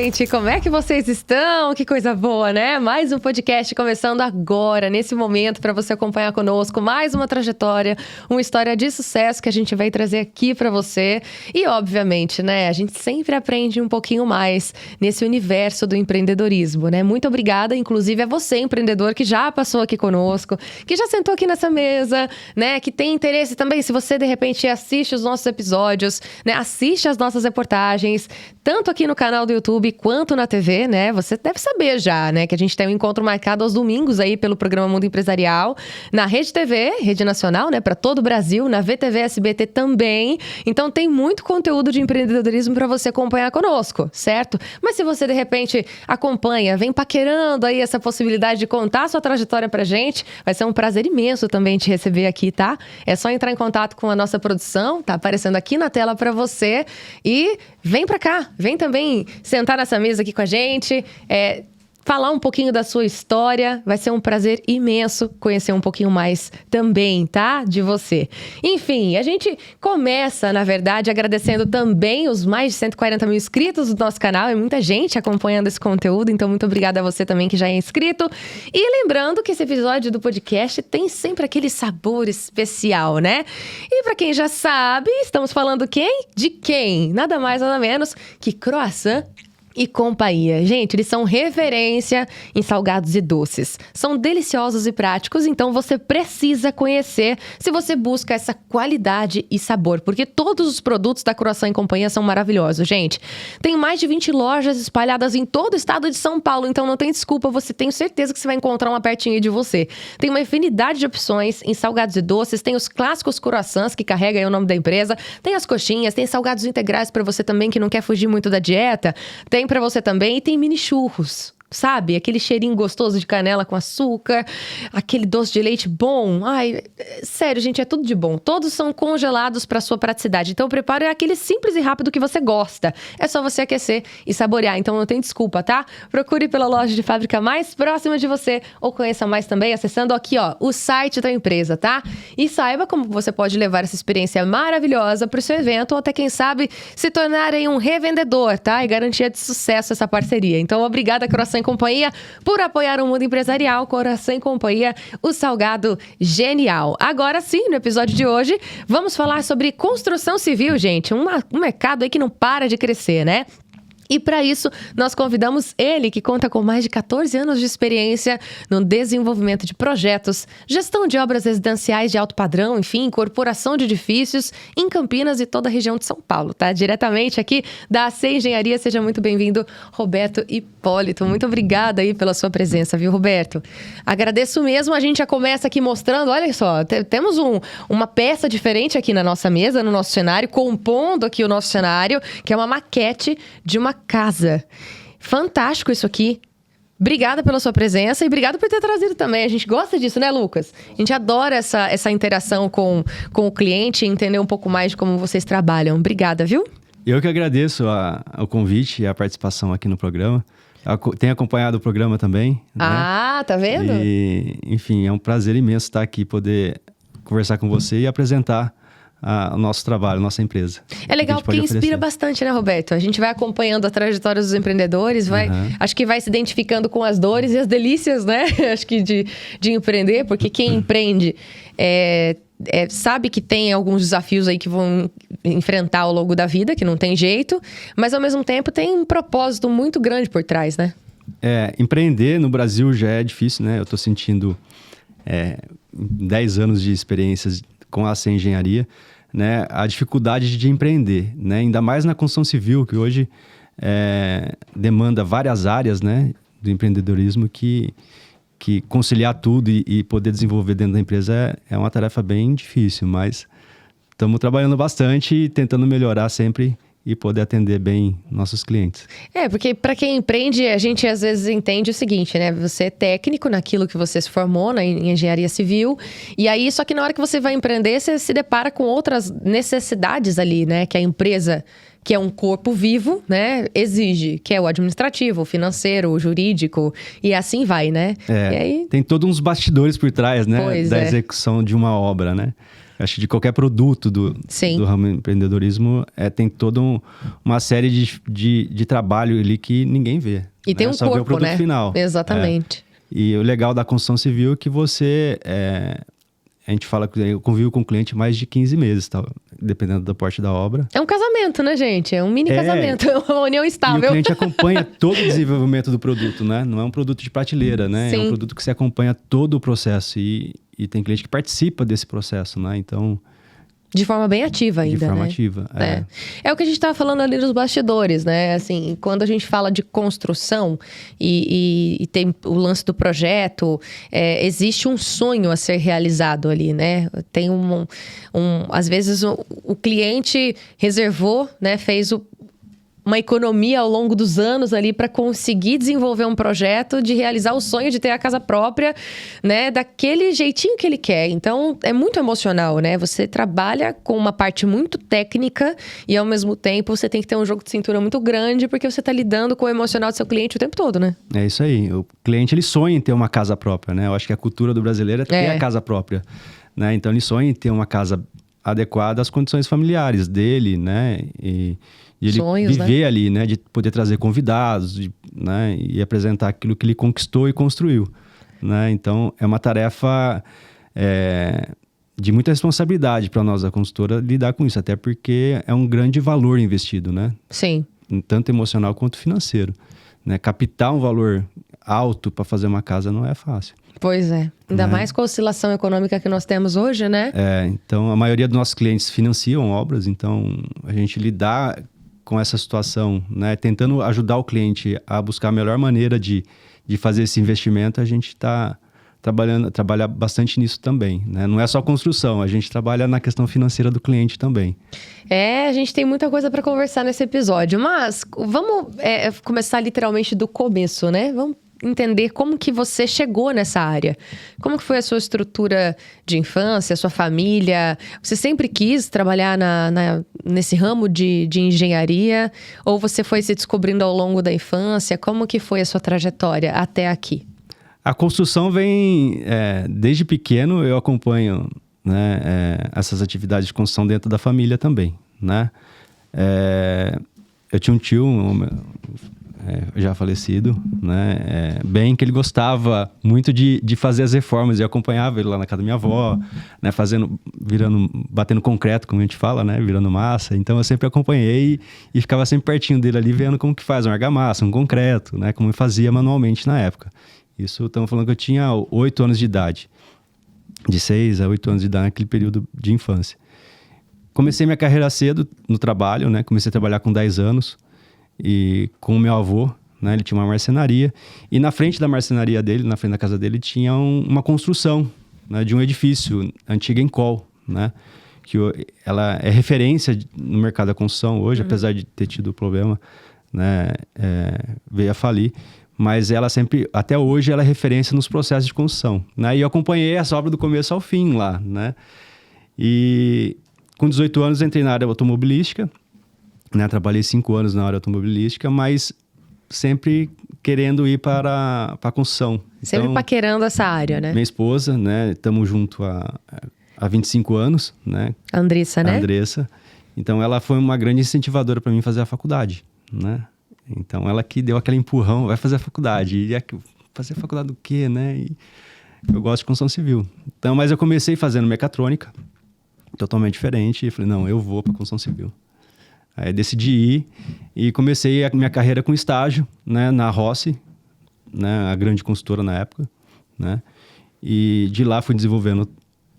gente! Como é que vocês estão? Que coisa boa, né? Mais um podcast começando agora, nesse momento, para você acompanhar conosco. Mais uma trajetória, uma história de sucesso que a gente vai trazer aqui para você. E, obviamente, né? A gente sempre aprende um pouquinho mais nesse universo do empreendedorismo, né? Muito obrigada, inclusive, a você, empreendedor, que já passou aqui conosco, que já sentou aqui nessa mesa, né? Que tem interesse também, se você, de repente, assiste os nossos episódios, né? Assiste as nossas reportagens, tanto aqui no canal do YouTube quanto na TV, né? Você deve saber já, né? Que a gente tem um encontro marcado aos domingos aí pelo programa Mundo Empresarial, na Rede TV, Rede Nacional, né? Para todo o Brasil, na VTV SBT também. Então tem muito conteúdo de empreendedorismo para você acompanhar conosco, certo? Mas se você de repente acompanha, vem paquerando aí essa possibilidade de contar a sua trajetória pra gente, vai ser um prazer imenso também te receber aqui, tá? É só entrar em contato com a nossa produção, tá aparecendo aqui na tela para você e vem pra cá, vem também sentar nessa mesa aqui com a gente, falar um pouquinho da sua história. Vai ser um prazer imenso conhecer um pouquinho mais também, tá? De você. Enfim, a gente começa, na verdade, agradecendo também os mais de 140 mil inscritos do nosso canal. É muita gente acompanhando esse conteúdo, então muito obrigada a você também que já é inscrito. E lembrando que esse episódio do podcast tem sempre aquele sabor especial, né? E pra quem já sabe, estamos falando quem? De quem? Nada mais, nada menos que Croissant e Companhia. Gente, eles são referência em salgados e doces. São deliciosos e práticos, então você precisa conhecer se você busca essa qualidade e sabor, porque todos os produtos da Croissant e Companhia são maravilhosos, gente. Tem mais de 20 lojas espalhadas em todo o estado de São Paulo, então não tem desculpa, você tem certeza que você vai encontrar uma pertinho de você. Tem uma infinidade de opções em salgados e doces, tem os clássicos croissants, que carrega aí o nome da empresa, tem as coxinhas, tem salgados integrais para você também que não quer fugir muito da dieta, tem para você também, e tem mini churros, sabe? Aquele cheirinho gostoso de canela com açúcar, aquele doce de leite bom. Ai, sério, gente, é tudo de bom. Todos são congelados para sua praticidade. Então, o preparo é aquele simples e rápido que você gosta. É só você aquecer e saborear. Então, não tem desculpa, tá? Procure pela loja de fábrica mais próxima de você ou conheça mais também acessando aqui, ó, o site da empresa, tá? E saiba como você pode levar essa experiência maravilhosa para o seu evento ou até, quem sabe, se tornar aí um revendedor, tá? E garantia de sucesso essa parceria. Então, obrigada, Croissant e Companhia, por apoiar o mundo empresarial. Croissant e Companhia, o salgado genial. Agora sim, no episódio de hoje, vamos falar sobre construção civil, gente. Um mercado aí que não para de crescer, né? E para isso, nós convidamos ele, que conta com mais de 14 anos de experiência no desenvolvimento de projetos, gestão de obras residenciais de alto padrão, enfim, incorporação de edifícios em Campinas e toda a região de São Paulo, tá? Diretamente aqui da AC Engenharia. Seja muito bem-vindo, Roberto Hipólito. Muito obrigada aí pela sua presença, viu, Roberto? Agradeço mesmo. A gente já começa aqui mostrando, olha só, temos uma peça diferente aqui na nossa mesa, no nosso cenário, compondo aqui o nosso cenário, que é uma maquete de uma casa. Fantástico isso aqui. Obrigada pela sua presença e obrigada por ter trazido também. A gente gosta disso, né, Lucas? A gente adora essa interação com o cliente e entender um pouco mais de como vocês trabalham. Obrigada, viu? Eu que agradeço o convite e a participação aqui no programa. Tenho acompanhado o programa também. Né? Ah, tá vendo? E, enfim, é um prazer imenso estar aqui, poder conversar com você e apresentar o nosso trabalho, nossa empresa. É legal porque inspira bastante, né, Roberto? A gente vai acompanhando a trajetória dos empreendedores, acho que vai se identificando com as dores e as delícias, né? Acho que de empreender, porque quem empreende sabe que tem alguns desafios aí que vão enfrentar ao longo da vida, que não tem jeito, mas ao mesmo tempo tem um propósito muito grande por trás, né? Empreender no Brasil já é difícil, né? Eu tô sentindo 10 anos de experiências com a AC Engenharia, né, a dificuldade de empreender, né, ainda mais na construção civil, que hoje demanda várias áreas, né, do empreendedorismo, que conciliar tudo e poder desenvolver dentro da empresa é uma tarefa bem difícil, mas estamos trabalhando bastante e tentando melhorar sempre e poder atender bem nossos clientes. Porque para quem empreende, a gente às vezes entende o seguinte, né? Você é técnico naquilo que você se formou, em engenharia civil, e aí só que na hora que você vai empreender, você se depara com outras necessidades ali, né? Que a empresa que é um corpo vivo, né? Exige, que é o administrativo, o financeiro, o jurídico, e assim vai, né? E aí... Tem todos uns bastidores por trás, né? Da execução de uma obra, né? Acho que de qualquer produto do ramo do empreendedorismo, tem toda uma série de trabalho ali que ninguém vê. E tem um só corpo, vê o produto né? final. Exatamente. E o legal da construção civil é que você... a gente fala que eu convivo com o cliente mais de 15 meses, tá? Dependendo da porte da obra. É um casamento, né, gente? É um mini casamento, é uma união estável. E o cliente acompanha todo o desenvolvimento do produto, né? Não é um produto de prateleira, né? Sim. É um produto que você acompanha todo o processo. E tem cliente que participa desse processo, né? Então... De forma bem ativa ainda, né? De forma ativa, É o que a gente estava falando ali nos bastidores, né? Assim, quando a gente fala de construção e tem o lance do projeto, existe um sonho a ser realizado ali, né? Tem às vezes o cliente reservou, né? Fez uma economia ao longo dos anos ali para conseguir desenvolver um projeto de realizar o sonho de ter a casa própria, né? Daquele jeitinho que ele quer. Então, é muito emocional, né? Você trabalha com uma parte muito técnica e, ao mesmo tempo, você tem que ter um jogo de cintura muito grande porque você está lidando com o emocional do seu cliente o tempo todo, né? É isso aí. O cliente, ele sonha em ter uma casa própria, né? Eu acho que a cultura do brasileiro é ter a casa própria, né? Então, ele sonha em ter uma casa adequada às condições familiares dele, né? E ele sonhos, viver né? ali, né? De poder trazer convidados, né? E apresentar aquilo que ele conquistou e construiu, né? Então, é uma tarefa de muita responsabilidade para nós da consultora lidar com isso, até porque é um grande valor investido, né? Sim. Tanto emocional quanto financeiro, né? Captar um valor alto para fazer uma casa não é fácil. Pois é. Ainda mais com a oscilação econômica que nós temos hoje, né? Então, a maioria dos nossos clientes financiam obras, então a gente lidar com essa situação, né? Tentando ajudar o cliente a buscar a melhor maneira de fazer esse investimento, a gente trabalha bastante nisso também, né? Não é só construção, a gente trabalha na questão financeira do cliente também. A gente tem muita coisa para conversar nesse episódio, mas vamos começar literalmente do começo, né? Vamos entender como que você chegou nessa área. Como que foi a sua estrutura de infância, a sua família? Você sempre quis trabalhar nesse ramo de engenharia? Ou você foi se descobrindo ao longo da infância? Como que foi a sua trajetória até aqui? A construção vem... desde pequeno eu acompanho, né, essas atividades de construção dentro da família também, né? Eu tinha um tio... já falecido, né? Bem que ele gostava muito de fazer as reformas. Eu acompanhava ele lá na casa da minha avó, né? Batendo concreto, como a gente fala, né? Virando massa. Então eu sempre acompanhei e ficava sempre pertinho dele ali, vendo como que faz uma argamassa, um concreto, né? Como fazia manualmente na época. Isso estamos falando que eu tinha 8 anos de idade. De 6 a 8 anos de idade, naquele período de infância. Comecei minha carreira cedo no trabalho, né? Comecei a trabalhar com 10 anos. E com o meu avô, né, ele tinha uma marcenaria, e na frente da marcenaria dele, na frente da casa dele, tinha uma construção, né, de um edifício, antiga Encol, né, que ela é referência no mercado da construção hoje, apesar de ter tido problema, né, veio a falir, mas ela sempre, até hoje, ela é referência nos processos de construção, né, e eu acompanhei essa obra do começo ao fim lá, né, e com 18 anos entrei na área automobilística, né, trabalhei 5 anos na área automobilística, mas sempre querendo ir para a construção. Sempre então, paquerando essa área, né? Minha esposa, né? Estamos juntos há 25 anos, né? A Andressa, né? A Andressa. Então, ela foi uma grande incentivadora para mim fazer a faculdade, né? Então, ela que deu aquele empurrão, vai fazer a faculdade. E fazer a faculdade do quê, né? E eu gosto de construção civil. Então, mas eu comecei fazendo mecatrônica, totalmente diferente. E falei, não, eu vou para construção civil. Aí decidi ir e comecei a minha carreira com estágio, né, na Rossi, né, a grande consultora na época, né, e de lá fui desenvolvendo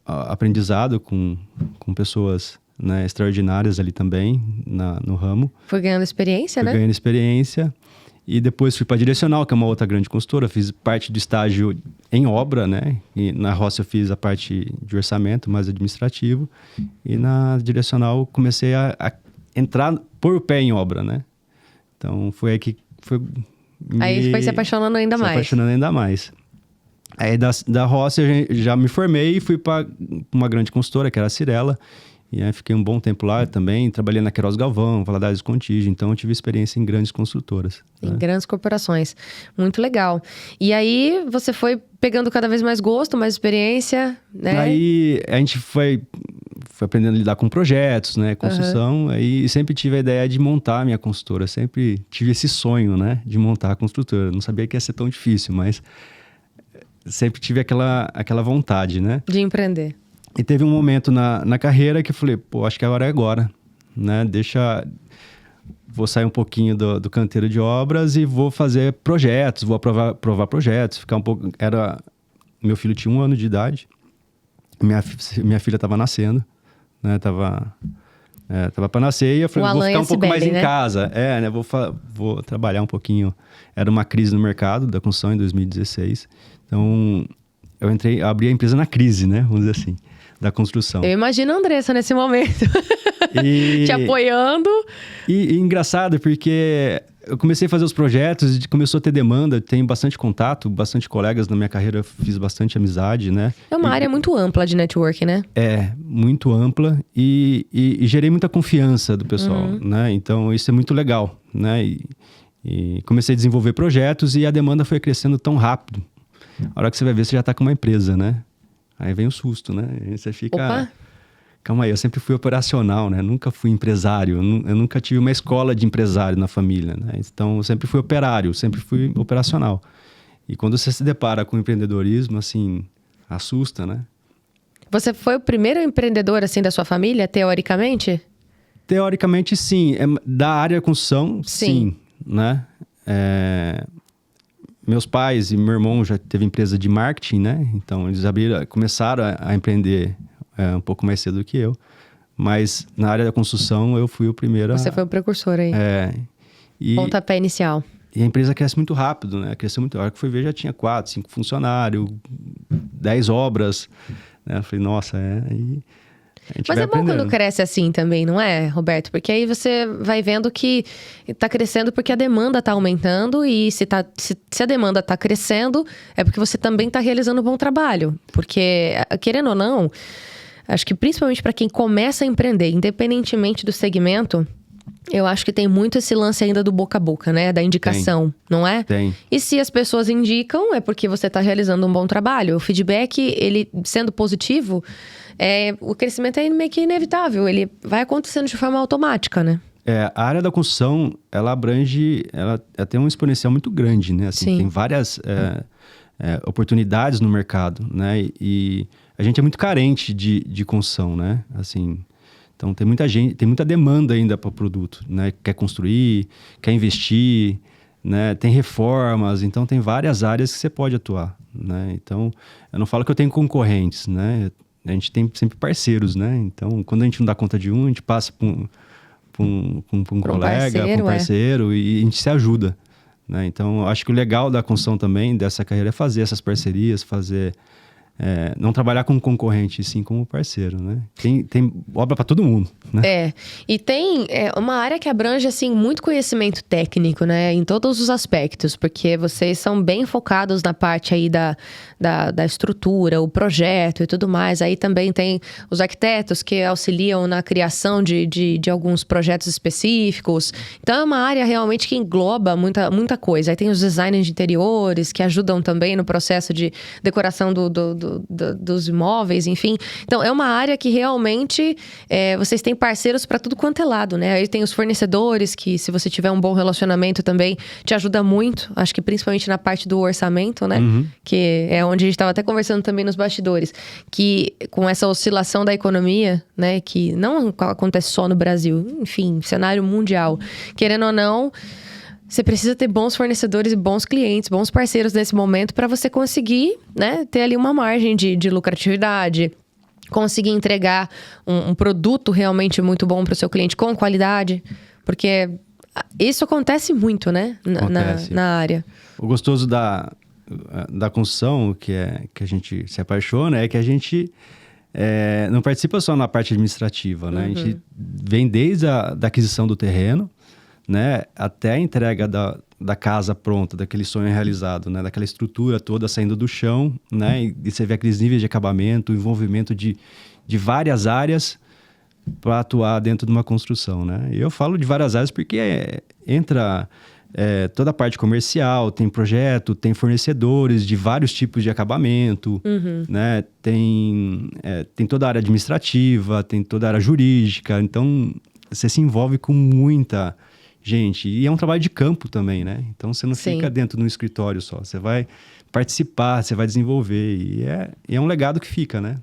aprendizado com pessoas, né, extraordinárias ali também no ramo. Foi ganhando experiência, né? Fui ganhando experiência e depois fui para a Direcional, que é uma outra grande consultora, fiz parte do estágio em obra, né, e na Rossi eu fiz a parte de orçamento, mais administrativo, e na Direcional comecei a pôr o pé em obra, né? Então, foi aí que Aí foi se apaixonando ainda mais. Se apaixonando ainda mais. Aí, da Rossi, eu já me formei e fui para uma grande consultora, que era a Cirela. E aí fiquei um bom tempo lá também, trabalhei na Queiroz Galvão, Valadares Contígio, então eu tive experiência em grandes construtoras. Em grandes corporações. Muito legal. E aí você foi pegando cada vez mais gosto, mais experiência, né? Aí a gente foi aprendendo a lidar com projetos, né? Construção. Aí sempre tive a ideia de montar a minha consultora. Sempre tive esse sonho, né? De montar a construtora. Não sabia que ia ser tão difícil, mas sempre tive aquela vontade, né? De empreender. E teve um momento na carreira que eu falei, pô, acho que a hora é agora, né? Vou sair um pouquinho do canteiro de obras e vou fazer projetos, vou aprovar projetos, ficar um pouco... Meu filho tinha 1 ano de idade, minha filha estava nascendo, né? Tava para nascer e eu falei, vou ficar um pouco mais em casa. Né? Vou trabalhar um pouquinho. Era uma crise no mercado da construção em 2016. Então, eu abri a empresa na crise, né? Vamos dizer assim, da construção. Eu imagino a Andressa nesse momento. Te apoiando. E engraçado, porque eu comecei a fazer os projetos e começou a ter demanda. Tenho bastante contato, bastante colegas na minha carreira, fiz bastante amizade, né? É uma área muito ampla de network, né? É, muito ampla e gerei muita confiança do pessoal, né? Então, isso é muito legal, né? E comecei a desenvolver projetos e a demanda foi crescendo tão rápido. A hora que você vai ver, você já está com uma empresa, né? Aí vem o susto, né? Aí você fica... Opa! Calma aí, eu sempre fui operacional, né? Nunca fui empresário. Eu nunca tive uma escola de empresário na família, né? Então, eu sempre fui operário, sempre fui operacional. E quando você se depara com o empreendedorismo, assim, assusta, né? Você foi o primeiro empreendedor, assim, da sua família, teoricamente? Teoricamente, sim. Da área da construção, sim, né? Meus pais e meu irmão já teve empresa de marketing, né? Então, eles começaram a empreender um pouco mais cedo que eu. Mas na área da construção, eu fui o primeiro. Você foi o precursor aí. Pontapé inicial. E a empresa cresce muito rápido, né? Cresceu muito. A hora que foi ver, já tinha 4, 5 funcionários, 10 obras. Né? Eu falei, nossa, Mas é bom quando cresce assim também, não é, Roberto? Porque aí você vai vendo que tá crescendo porque a demanda tá aumentando e se a demanda tá crescendo, é porque você também tá realizando um bom trabalho. Porque, querendo ou não, acho que principalmente para quem começa a empreender, independentemente do segmento, eu acho que tem muito esse lance ainda do boca a boca, né? Da indicação, não é? Tem. E se as pessoas indicam, é porque você tá realizando um bom trabalho. O feedback, ele sendo positivo... o crescimento é meio que inevitável, ele vai acontecendo de forma automática, né? A área da construção, ela abrange, ela tem um exponencial muito grande, né? Assim, tem várias oportunidades no mercado, né? E a gente é muito carente de construção, né? Assim, então tem muita demanda ainda para o produto, né? Quer construir, quer investir, né? Tem reformas, então tem várias áreas que você pode atuar, né? Então, eu não falo que eu tenho concorrentes, né? A gente tem sempre parceiros, né? Então, quando a gente não dá conta de um, a gente passa para um colega, para um parceiro e a gente se ajuda, né? Então, acho que o legal da construção também, dessa carreira, é fazer essas parcerias, não trabalhar como concorrente, sim como parceiro, né? Tem obra para todo mundo, né? E tem uma área que abrange, assim, muito conhecimento técnico, né? Em todos os aspectos, porque vocês são bem focados na parte aí da estrutura, o projeto e tudo mais. Aí também tem os arquitetos que auxiliam na criação de alguns projetos específicos. Então, é uma área realmente que engloba muita coisa. Aí tem os designers de interiores que ajudam também no processo de decoração dos imóveis, enfim. Então, é uma área que realmente vocês têm parceiros para tudo quanto é lado, né? Aí tem os fornecedores que, se você tiver um bom relacionamento também, te ajuda muito. Acho que principalmente na parte do orçamento, né? Que é onde a gente estava até conversando também nos bastidores. Que com essa oscilação da economia, né? Que não acontece só no Brasil. Enfim, cenário mundial. Querendo ou não... Você precisa ter bons fornecedores e bons clientes, bons parceiros nesse momento para você conseguir, né, ter ali uma margem de lucratividade, conseguir entregar um produto realmente muito bom para o seu cliente com qualidade, porque isso acontece muito, né, na área. O gostoso da construção, que a gente se apaixona, é que a gente não participa só na parte administrativa, né? A gente vem desde a aquisição do terreno, né, até a entrega da casa pronta, daquele sonho realizado, né, daquela estrutura toda saindo do chão, né, e você vê aqueles níveis de acabamento, o envolvimento de várias áreas para atuar dentro de uma construção, né? E eu falo de várias áreas porque entra toda a parte comercial, tem projeto, tem fornecedores de vários tipos de acabamento, né? Tem toda a área administrativa, tem toda a área jurídica. Então, você se envolve com muita gente. E é um trabalho de campo também, né? Então, você não fica dentro de um escritório só. Você vai participar, você vai desenvolver. E é um legado que fica, né?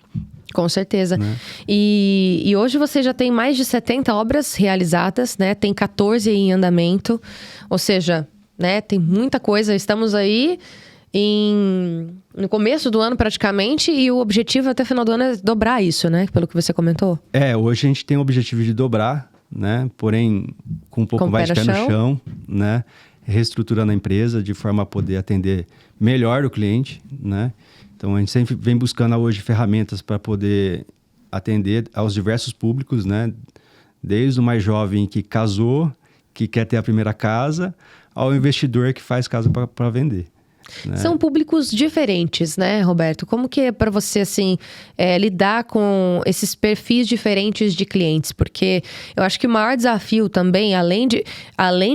Com certeza. Né? E hoje você já tem mais de 70 obras realizadas, né? Tem 14 em andamento. Ou seja, né? Tem muita coisa. Estamos aí no começo do ano praticamente. E o objetivo até o final do ano é dobrar isso, né? Pelo que você comentou. Hoje a gente tem o objetivo de dobrar, né? Porém, com um pouco mais de pé no chão, né? Reestruturando a empresa de forma a poder atender melhor o cliente, né? Então, a gente sempre vem buscando hoje ferramentas para poder atender aos diversos públicos, né? Desde o mais jovem que casou, que quer ter a primeira casa, ao investidor que faz casa para vender. Né? São públicos diferentes, né, Roberto? Como que é para você, assim, lidar com esses perfis diferentes de clientes? Porque eu acho que o maior desafio também, além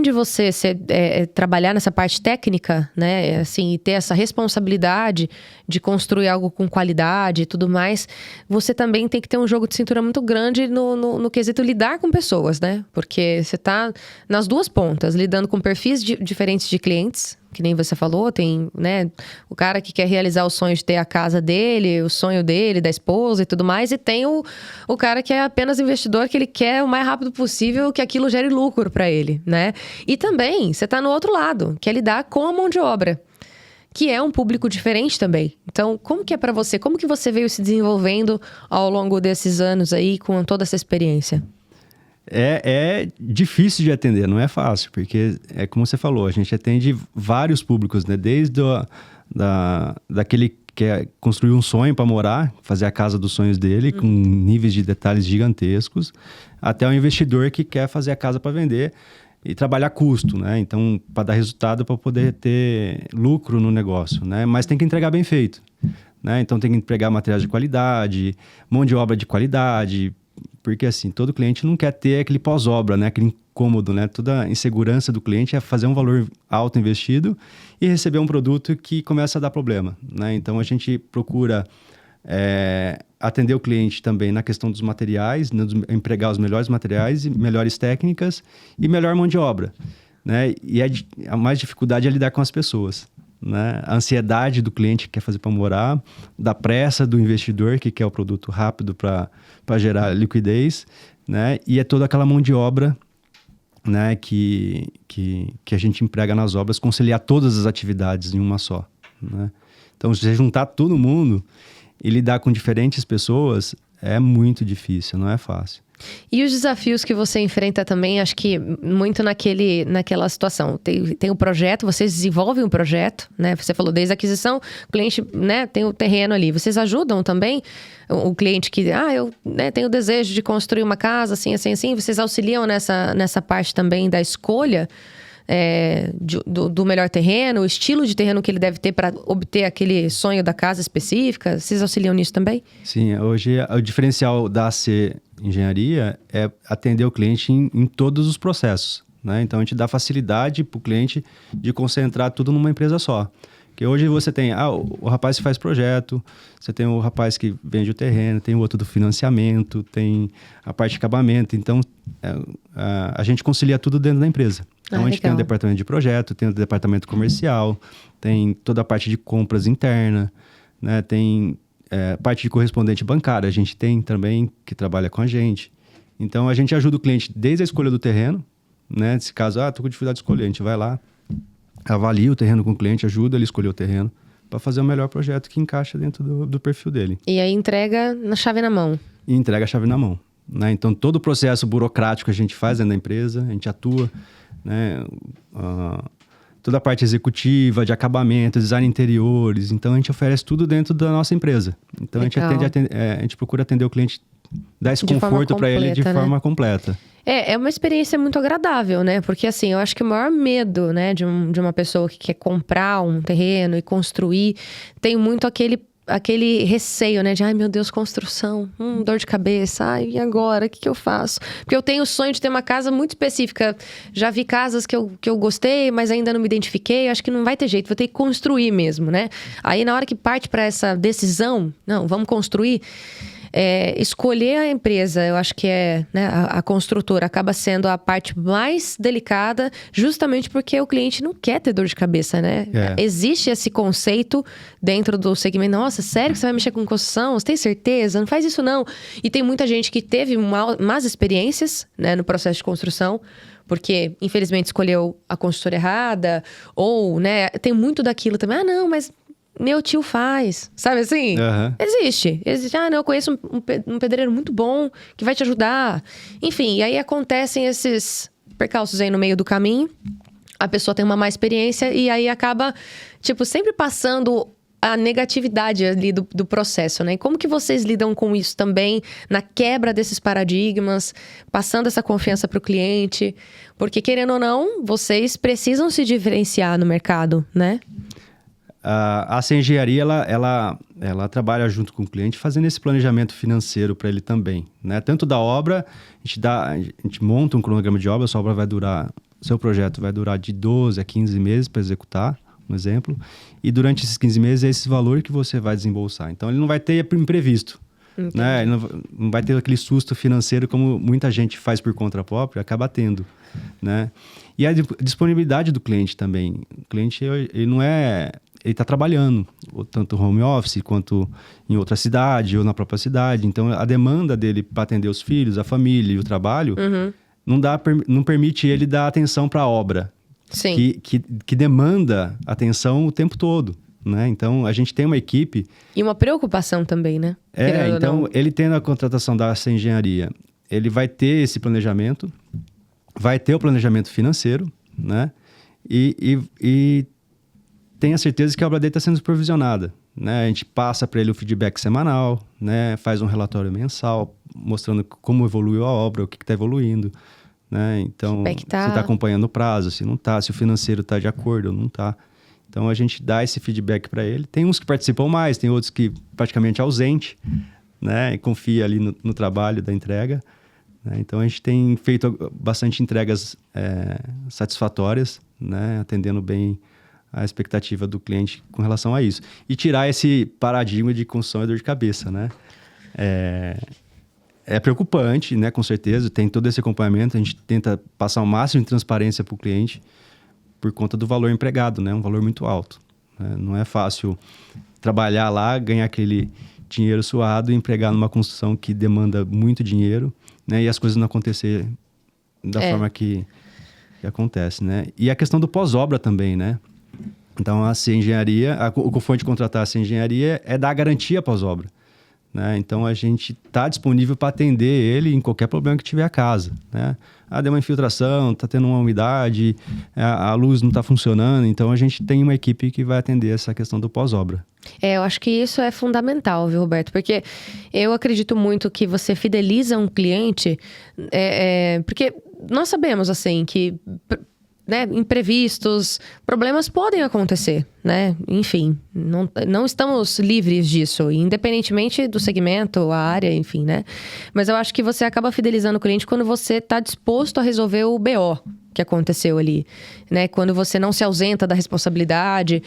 de você trabalhar nessa parte técnica, né, assim, e ter essa responsabilidade de construir algo com qualidade e tudo mais, você também tem que ter um jogo de cintura muito grande no quesito lidar com pessoas, né? Porque você tá nas duas pontas, lidando com perfis diferentes de clientes, que nem você falou, tem, né, o cara que quer realizar o sonho de ter a casa dele, o sonho dele, da esposa e tudo mais, e tem o cara que é apenas investidor, que ele quer o mais rápido possível que aquilo gere lucro para ele, né? E também, você tá no outro lado, que é lidar com a mão de obra, que é um público diferente também. Então, como que é para você? Como que você veio se desenvolvendo ao longo desses anos aí, com toda essa experiência? É difícil de atender, não é fácil, porque é como você falou, a gente atende vários públicos, né? Desde daquele que quer construir um sonho para morar, fazer a casa dos sonhos dele, com níveis de detalhes gigantescos, até o investidor que quer fazer a casa para vender e trabalhar custo, né? Então, para dar resultado, para poder ter lucro no negócio, né? Mas tem que entregar bem feito, né? Então, tem que entregar materiais de qualidade, mão de obra de qualidade, porque assim, todo cliente não quer ter aquele pós-obra, né? Aquele incômodo, né? Toda a insegurança do cliente é fazer um valor alto investido e receber um produto que começa a dar problema, né? Então, a gente procura atender o cliente também na questão dos materiais, né? Empregar os melhores materiais, melhores técnicas e melhor mão de obra, né? E a mais dificuldade é lidar com as pessoas, né? A ansiedade do cliente que quer fazer para morar, da pressa do investidor que quer o produto rápido para gerar liquidez, né? E é toda aquela mão de obra, né? Que a gente emprega nas obras, conciliar todas as atividades em uma só, né? Então, se você juntar todo mundo e lidar com diferentes pessoas, é muito difícil, não é fácil. E os desafios que você enfrenta também, acho que muito naquela situação. Tem o projeto, vocês desenvolvem um projeto, né? Você falou desde a aquisição, o cliente, né, tem o terreno ali. Vocês ajudam também o cliente que, eu, né, tenho o desejo de construir uma casa, assim, assim, assim. Vocês auxiliam nessa parte também da escolha do melhor terreno, o estilo de terreno que ele deve ter para obter aquele sonho da casa específica? Vocês auxiliam nisso também? Sim, hoje o diferencial da AC Engenharia é atender o cliente em todos os processos, né? Então, a gente dá facilidade para o cliente de concentrar tudo numa empresa só. Porque hoje você tem o rapaz que faz projeto, você tem o rapaz que vende o terreno, tem o outro do financiamento, tem a parte de acabamento. Então, a gente concilia tudo dentro da empresa. Então, a gente tem o departamento de projeto, tem o departamento comercial, tem toda a parte de compras interna, né? Tem parte de correspondente bancário, a gente tem também que trabalha com a gente. Então, a gente ajuda o cliente desde a escolha do terreno, né? Nesse caso, estou com dificuldade de escolher, a gente vai lá, avalia o terreno com o cliente, ajuda ele a escolher o terreno para fazer o melhor projeto que encaixa dentro do perfil dele. E aí entrega na chave na mão. E entrega a chave na mão, né? Então, todo o processo burocrático a gente faz dentro da empresa, a gente atua, né? Toda a parte executiva, de acabamento, design interiores. Então, a gente oferece tudo dentro da nossa empresa. Então, a gente procura atender o cliente, dar esse conforto para ele de forma completa. É uma experiência muito agradável, né? Porque, assim, eu acho que o maior medo, né, de uma pessoa que quer comprar um terreno e construir, tem muito aquele receio, né? De, ai meu Deus, construção, dor de cabeça, ai, e agora? O que eu faço? Porque eu tenho o sonho de ter uma casa muito específica. Já vi casas que eu gostei, mas ainda não me identifiquei. Acho que não vai ter jeito, vou ter que construir mesmo, né? Aí na hora que parte para essa decisão, não, vamos construir... escolher a empresa, eu acho que né, a construtora acaba sendo a parte mais delicada, justamente porque o cliente não quer ter dor de cabeça, né? Existe esse conceito dentro do segmento. Nossa, sério que você vai mexer com construção? Você tem certeza? Não faz isso não. E tem muita gente que teve más experiências, né, no processo de construção, porque infelizmente escolheu a construtora errada, ou, né, tem muito daquilo também. Ah, não, mas... meu tio faz, sabe assim? Existe. Ah, não, eu conheço um pedreiro muito bom que vai te ajudar. Enfim, e aí acontecem esses percalços aí no meio do caminho. A pessoa tem uma má experiência e aí acaba, tipo, sempre passando a negatividade ali do processo, né? E como que vocês lidam com isso também, na quebra desses paradigmas, passando essa confiança para o cliente? Porque, querendo ou não, vocês precisam se diferenciar no mercado, né? A engenharia, ela trabalha junto com o cliente, fazendo esse planejamento financeiro para ele também, né? Tanto da obra, a gente monta um cronograma de obra, sua obra vai durar, seu projeto vai durar de 12 a 15 meses para executar, um exemplo, e durante esses 15 meses é esse valor que você vai desembolsar. Então, ele não vai ter imprevisto, né? Ele não vai ter aquele susto financeiro como muita gente faz por conta própria, acaba tendo, né? E a disponibilidade do cliente também. O cliente, ele não é... ele está trabalhando, tanto home office quanto em outra cidade ou na própria cidade. Então, a demanda dele para atender os filhos, a família e o trabalho não permite ele dar atenção para a obra. Sim. Que demanda atenção o tempo todo, né? Então, a gente tem uma equipe... e uma preocupação também, né? Então, ele tendo a contratação da engenharia, ele vai ter esse planejamento, vai ter o planejamento financeiro, né? E tenha certeza que a obra dele está sendo supervisionada, né? A gente passa para ele o feedback semanal, né? Faz um relatório mensal, mostrando como evoluiu a obra, o que está evoluindo, né? Então, se está acompanhando o prazo, se não está, se o financeiro está de acordo ou não está. Então, a gente dá esse feedback para ele. Tem uns que participam mais, tem outros que praticamente ausente, né? E confia ali no trabalho da entrega, né? Então, a gente tem feito bastante entregas satisfatórias, né? Atendendo bem a expectativa do cliente com relação a isso. E tirar esse paradigma de construção e dor de cabeça, né? É preocupante, né? Com certeza, tem todo esse acompanhamento, a gente tenta passar o máximo de transparência para o cliente por conta do valor empregado, né? Um valor muito alto, né? Não é fácil trabalhar lá, ganhar aquele dinheiro suado e empregar numa construção que demanda muito dinheiro, né? E as coisas não acontecer da forma que acontece, né? E a questão do pós-obra também, né? Então, a engenharia, o que foi de contratar a engenharia é dar garantia pós-obra, né? Então, a gente está disponível para atender ele em qualquer problema que tiver a casa, né? Deu uma infiltração, está tendo uma umidade, a luz não está funcionando. Então, a gente tem uma equipe que vai atender essa questão do pós-obra. Eu acho que isso é fundamental, viu, Roberto? Porque eu acredito muito que você fideliza um cliente, porque nós sabemos, assim, que... né, imprevistos, problemas podem acontecer, né? Enfim, não estamos livres disso, independentemente do segmento, a área, enfim, né? Mas eu acho que você acaba fidelizando o cliente quando você está disposto a resolver o BO que aconteceu ali, né? Quando você não se ausenta da responsabilidade,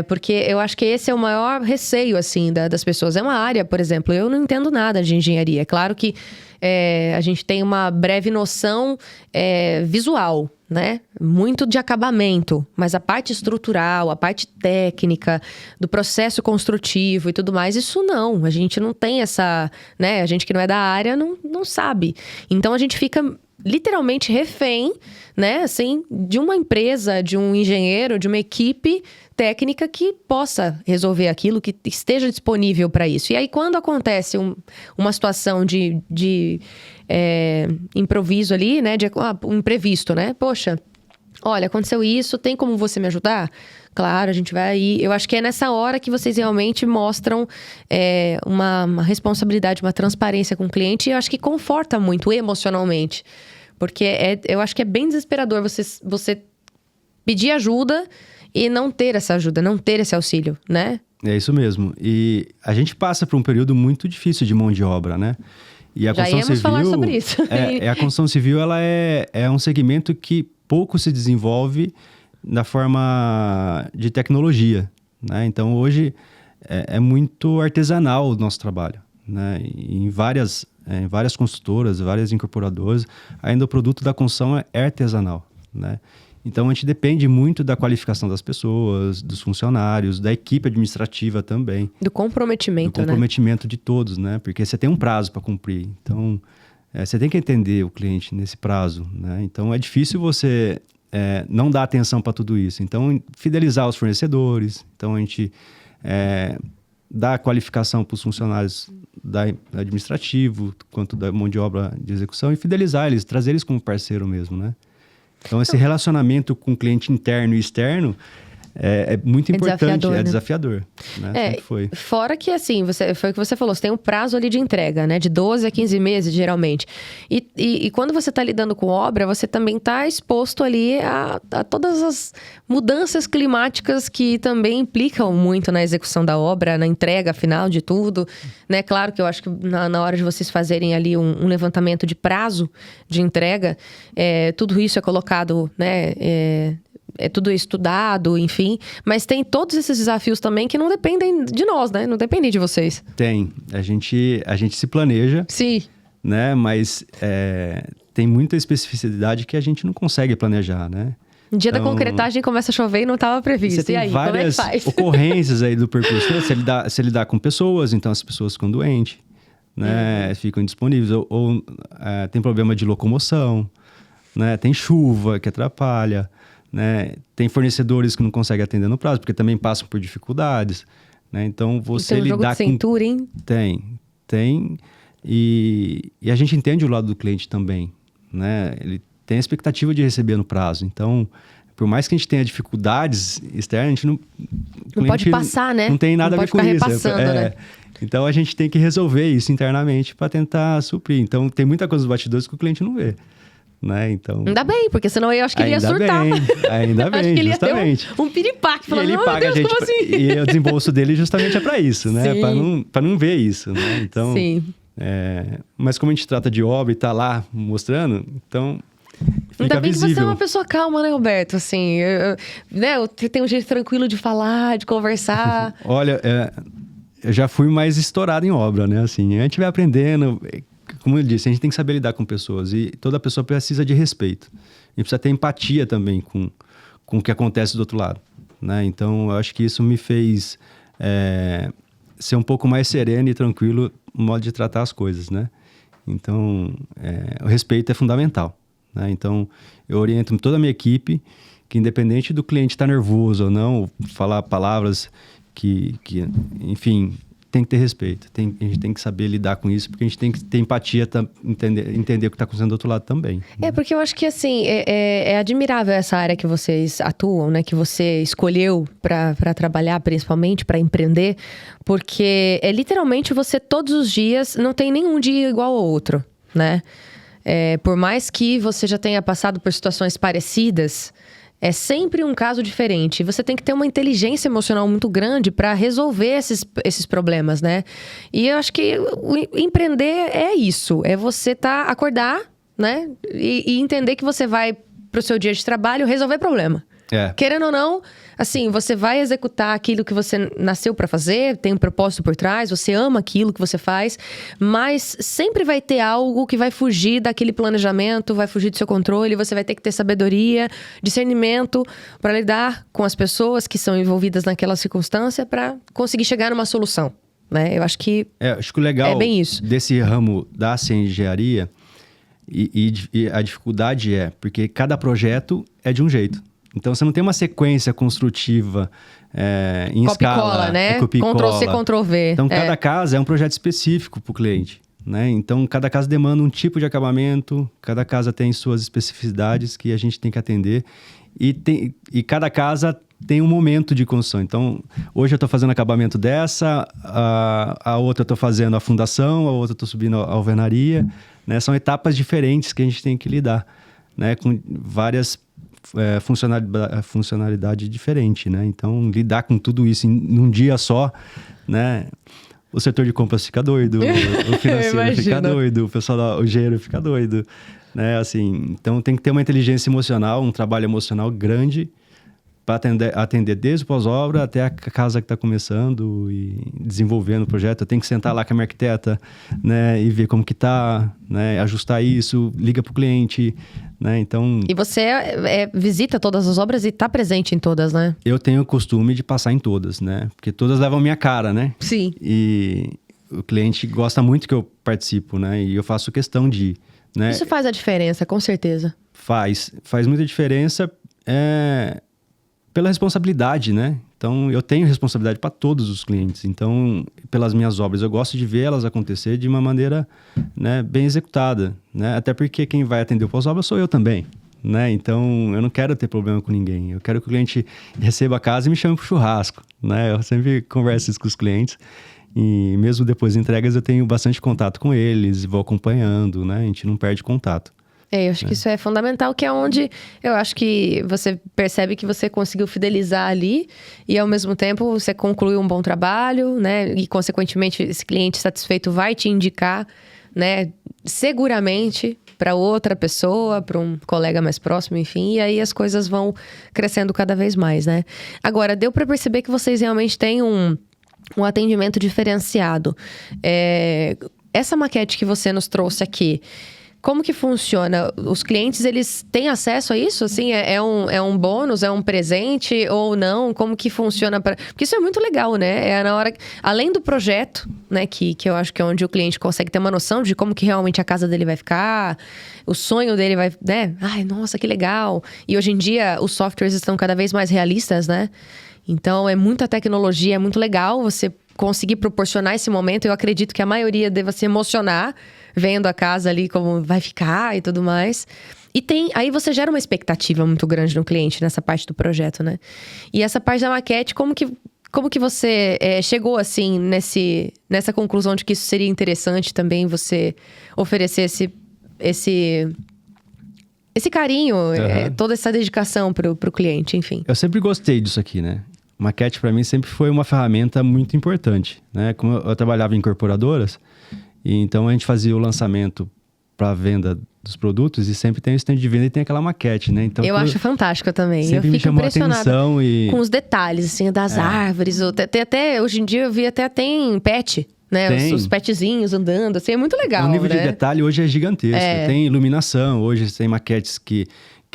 porque eu acho que esse é o maior receio, assim, das pessoas. É uma área, por exemplo, eu não entendo nada de engenharia. É claro que a gente tem uma breve noção visual, né? Muito de acabamento, mas a parte estrutural, a parte técnica, do processo construtivo e tudo mais, isso não. A gente não tem essa, né? A gente que não é da área não sabe. Então, a gente fica literalmente refém, né? Assim, de uma empresa, de um engenheiro, de uma equipe técnica que possa resolver aquilo, que esteja disponível para isso. E aí, quando acontece uma situação de improviso ali, né? Um imprevisto, né? Poxa, olha, aconteceu isso, tem como você me ajudar? Claro, a gente vai aí. Eu acho que é nessa hora que vocês realmente mostram uma responsabilidade, uma transparência com o cliente. E eu acho que conforta muito emocionalmente. Porque eu acho que é bem desesperador você pedir ajuda e não ter essa ajuda, não ter esse auxílio, né? É isso mesmo. E a gente passa por um período muito difícil de mão de obra, né? E a Já construção íamos civil, falar sobre isso. A construção civil, ela é um segmento que pouco se desenvolve na forma de tecnologia, né? Então, hoje, é muito artesanal o nosso trabalho, né? Em várias construtoras, várias incorporadoras, ainda o produto da construção é artesanal, né? Então, a gente depende muito da qualificação das pessoas, dos funcionários, da equipe administrativa também. Do comprometimento, Do comprometimento de todos, né? Porque você tem um prazo para cumprir. Então, você tem que entender o cliente nesse prazo, né? Então, é difícil você não dar atenção para tudo isso. Então, fidelizar os fornecedores. Então, a gente dar qualificação para os funcionários administrativo, quanto da mão de obra de execução, e fidelizar eles, trazer eles como parceiro mesmo, né? Então, esse relacionamento com o cliente interno e externo é muito importante, desafiador, é né? desafiador, né? Sempre foi. Fora que, assim, foi o que você falou, você tem um prazo ali de entrega, né? De 12 a 15 meses, geralmente. E quando você está lidando com obra, você também está exposto ali a todas as mudanças climáticas que também implicam muito na execução da obra, na entrega final de tudo, né? Claro que eu acho que na hora de vocês fazerem ali um levantamento de prazo de entrega, tudo isso é colocado, né? É tudo estudado, enfim. Mas tem todos esses desafios também que não dependem de nós, né? Não dependem de vocês. Tem. A gente se planeja. Sim. Né? Mas tem muita especificidade que a gente não consegue planejar, né? No dia da concretagem começa a chover e não estava previsto. Você tem e aí, várias como é que faz? ocorrências aí do percurso. Se lidar com pessoas, então as pessoas ficam doentes, né? Ficam indisponíveis. Ou tem problema de locomoção, né? Tem chuva que atrapalha. Né? Tem fornecedores que não conseguem atender no prazo, porque também passam por dificuldades, né? Então, você tem um jogo lidar de cintura, hein? Tem. E a gente entende o lado do cliente também, né? Ele tem a expectativa de receber no prazo. Então, por mais que a gente tenha dificuldades externas, a gente não pode passar, né? Não tem nada não a ver com pode ficar isso. Repassando, né? Então, a gente tem que resolver isso internamente para tentar suprir. Então, tem muita coisa nos bastidores que o cliente não vê. Né? Então, ainda bem, porque senão eu acho que ele ia surtar. Ainda bem, acho que ele justamente. Ia ter um piripaque. Falando, e ele paga a gente, assim? E o desembolso dele justamente é para isso, né? Para não ver isso, né? Então, sim. Mas como a gente trata de obra e tá lá mostrando, então fica ainda bem visível. que você é uma pessoa calma, né, Roberto? Assim, você tem um jeito tranquilo de falar, de conversar. Olha, eu já fui mais estourado em obra, né? Assim, a gente vai aprendendo. Como eu disse, a gente tem que saber lidar com pessoas. E toda pessoa precisa de respeito. E precisa ter empatia também com o que acontece do outro lado, né? Então, eu acho que isso me fez ser um pouco mais sereno e tranquilo no modo de tratar as coisas, né? Então, o respeito é fundamental, né? Então, eu oriento toda a minha equipe que, independente do cliente estar nervoso ou não, falar palavras que enfim... Tem que ter respeito, a gente tem que saber lidar com isso, porque a gente tem que ter empatia, entender o que está acontecendo do outro lado também. Porque eu acho que, assim, é admirável essa área que vocês atuam, né? Que você escolheu para trabalhar, principalmente, para empreender, porque literalmente você, todos os dias, não tem nenhum dia igual ao outro, né? Por mais que você já tenha passado por situações parecidas... É sempre um caso diferente. Você tem que ter uma inteligência emocional muito grande para resolver esses problemas, né? E eu acho que o empreender é isso. É você acordar, né? E entender que você vai pro seu dia de trabalho resolver problema. Querendo ou não, assim, você vai executar aquilo que você nasceu para fazer, tem um propósito por trás, você ama aquilo que você faz, mas sempre vai ter algo que vai fugir daquele planejamento, vai fugir do seu controle, você vai ter que ter sabedoria, discernimento para lidar com as pessoas que são envolvidas naquela circunstância para conseguir chegar numa solução, né? Eu acho que acho que o legal bem isso. Desse ramo da engenharia e a dificuldade porque cada projeto é de um jeito. Então, você não tem uma sequência construtiva em escala. Cola, né? Copy-cola. Ctrl-C, Ctrl-V. Então, cada casa é um projeto específico para o cliente, né? Então, cada casa demanda um tipo de acabamento, cada casa tem suas especificidades que a gente tem que atender. E cada casa tem um momento de construção. Então, hoje eu estou fazendo acabamento dessa, a outra eu estou fazendo a fundação, a outra eu estou subindo a alvenaria, né? São etapas diferentes que a gente tem que lidar, né? Com várias funcionalidade diferente, né? Então, lidar com tudo isso num dia só, né? O setor de compras fica doido, o financeiro fica doido, o engenheiro fica doido, né? Assim, então, tem que ter uma inteligência emocional, um trabalho emocional grande para atender desde o pós-obra até a casa que está começando e desenvolvendo o projeto. Eu tenho que sentar lá com a minha arquiteta, né, e ver como que tá, né, ajustar isso, liga para o cliente, né, então... E você visita todas as obras e está presente em todas, né? Eu tenho o costume de passar em todas, né, porque todas levam minha cara, né? Sim. E o cliente gosta muito que eu participo, né, e eu faço questão de ir, né? Isso faz a diferença, com certeza. Faz muita diferença, pela responsabilidade, né? Então, eu tenho responsabilidade para todos os clientes. Então, pelas minhas obras, eu gosto de ver elas acontecer de uma maneira, né, bem executada, né? Até porque quem vai atender o pós-obra sou eu também, né? Então, eu não quero ter problema com ninguém. Eu quero que o cliente receba a casa e me chame para o churrasco, né? Eu sempre converso isso com os clientes. E mesmo depois das entregas, eu tenho bastante contato com eles, vou acompanhando, né? A gente não perde contato. Eu acho que isso é fundamental, que é onde eu acho que você percebe que você conseguiu fidelizar ali e, ao mesmo tempo, você concluiu um bom trabalho, né? E, consequentemente, esse cliente satisfeito vai te indicar, né? Seguramente para outra pessoa, para um colega mais próximo, enfim. E aí as coisas vão crescendo cada vez mais, né? Agora, deu para perceber que vocês realmente têm um atendimento diferenciado. Essa maquete que você nos trouxe aqui, como que funciona? Os clientes, eles têm acesso a isso? Assim, é um bônus, é um presente ou não? Como que funciona? Porque isso é muito legal, né? É na hora... Além do projeto, né? Que eu acho que é onde o cliente consegue ter uma noção de como que realmente a casa dele vai ficar. O sonho dele vai... né? Ai, nossa, que legal. E hoje em dia, os softwares estão cada vez mais realistas, né? Então, é muita tecnologia, é muito legal você conseguir proporcionar esse momento. Eu acredito que a maioria deva se emocionar vendo a casa ali, como vai ficar e tudo mais. E aí você gera uma expectativa muito grande no cliente nessa parte do projeto, né? E essa parte da maquete, como que você chegou, assim, nessa conclusão de que isso seria interessante também você oferecer esse carinho, toda essa dedicação pro cliente, enfim? Eu sempre gostei disso aqui, né? Maquete, para mim, sempre foi uma ferramenta muito importante, né? Como eu trabalhava em incorporadoras, e então a gente fazia o lançamento para venda dos produtos e sempre tem o stand de venda e tem aquela maquete, né? Então, eu acho fantástico também. Sempre eu me fico chamou a impressionada atenção com os detalhes, assim, das árvores. Tem até, hoje em dia, eu vi até tem pet, né? Os petzinhos andando, assim, é muito legal, o nível né? de detalhe hoje é gigantesco. Tem iluminação, hoje tem maquetes que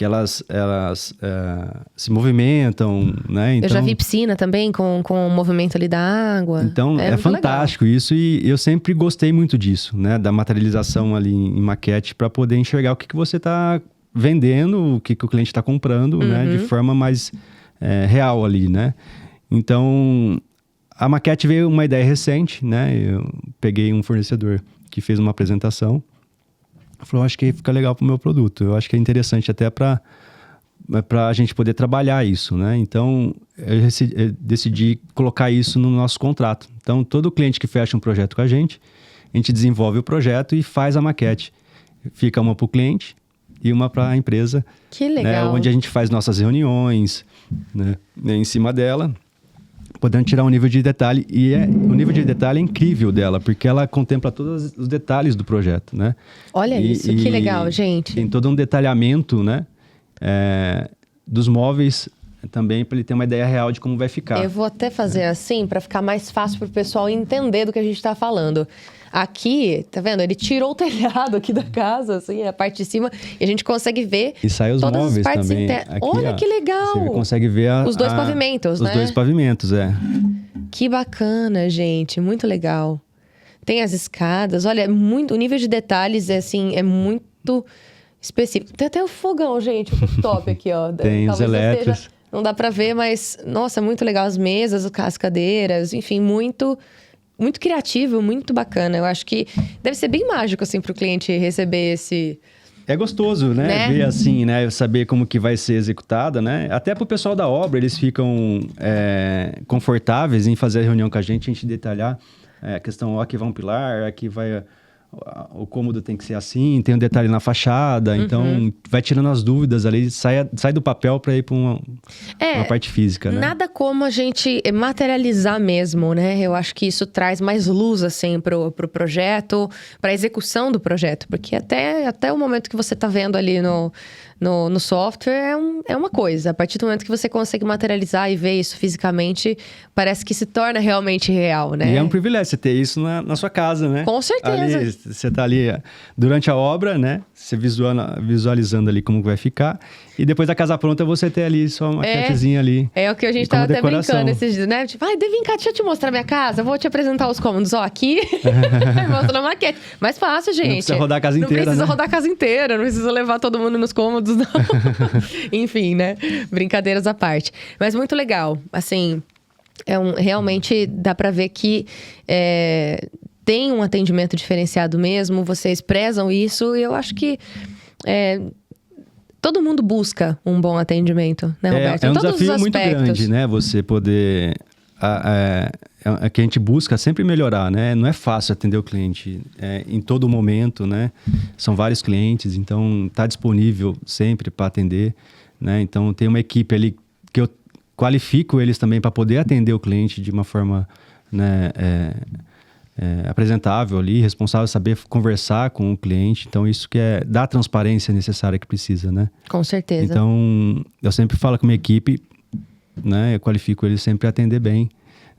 elas se movimentam, né? Então, eu já vi piscina também com o movimento ali da água. Então, é fantástico isso, e eu sempre gostei muito disso, né? Da materialização ali em maquete para poder enxergar o que você está vendendo, o que o cliente está comprando, né? De forma mais real ali, né? Então, a maquete veio uma ideia recente, né? Eu peguei um fornecedor que fez uma apresentação, falou, acho que fica legal para o meu produto. Eu acho que é interessante até para a gente poder trabalhar isso, né? Então, eu decidi colocar isso no nosso contrato. Então, todo cliente que fecha um projeto com a gente desenvolve o projeto e faz a maquete. Fica uma para o cliente e uma para a empresa. Que legal. Né? Onde a gente faz nossas reuniões, né? Em cima dela, podendo tirar um nível de detalhe. E o nível de detalhe é incrível dela, porque ela contempla todos os detalhes do projeto, né? Olha isso, que legal, gente. Tem todo um detalhamento, né? Dos móveis também, para ele ter uma ideia real de como vai ficar. Eu vou até fazer assim, para ficar mais fácil para o pessoal entender do que a gente está falando. Aqui, tá vendo? Ele tirou o telhado aqui da casa, assim, a parte de cima, e a gente consegue ver e sai os todas móveis as partes também. internas. Aqui, olha que legal! Você consegue ver os dois pavimentos, né? Os dois pavimentos, Que bacana, gente. Muito legal. Tem as escadas. Olha, o nível de detalhes é muito específico. Tem até o fogão, gente, o cooktop aqui, ó. Tem os elétricos. Não dá pra ver, mas, nossa, muito legal. As mesas, as cadeiras, enfim, muito criativo, muito bacana. Eu acho que deve ser bem mágico, assim, pro cliente receber esse... É gostoso, né? Ver assim, né? Saber como que vai ser executada, né? Até pro pessoal da obra, eles ficam confortáveis em fazer a reunião com a gente detalhar a questão, ó, aqui vai um pilar, aqui vai o cômodo tem que ser assim, tem um detalhe na fachada, então vai tirando as dúvidas ali, sai do papel para ir para uma parte física, né? Nada como a gente materializar mesmo, né? Eu acho que isso traz mais luz, assim, pro projeto, pra execução do projeto, porque até o momento que você tá vendo ali no software é uma coisa. A partir do momento que você consegue materializar e ver isso fisicamente, parece que se torna realmente real, né? E é um privilégio você ter isso na sua casa, né? Com certeza. Ali, você tá ali durante a obra, né? Você visualizando ali como vai ficar. E depois da casa pronta, você ter ali só uma maquetezinha ali. É o que a gente tava até brincando esses dias, né? Tipo, vem cá, deixa eu te mostrar minha casa. Eu vou te apresentar os cômodos. Ó, aqui, mostrando a maquete. Mais fácil, gente. Não precisa rodar a casa inteira, Não precisa rodar a casa inteira, não precisa levar todo mundo nos cômodos, não. Enfim, né? Brincadeiras à parte. Mas muito legal. Assim, realmente dá pra ver que tem um atendimento diferenciado mesmo. Vocês prezam isso e eu acho que todo mundo busca um bom atendimento, né, Roberto? É um desafio muito grande, né? Você poder... que a gente busca sempre melhorar, né? Não é fácil atender o cliente em todo momento, né? São vários clientes, então tá disponível sempre para atender, né? Então tem uma equipe ali que eu qualifico eles também para poder atender o cliente de uma forma, né, apresentável ali, responsável, saber conversar com o cliente. Então isso que dá a transparência necessária que precisa, né? Com certeza. Então eu sempre falo com a minha equipe, né? Eu qualifico eles sempre a atender bem,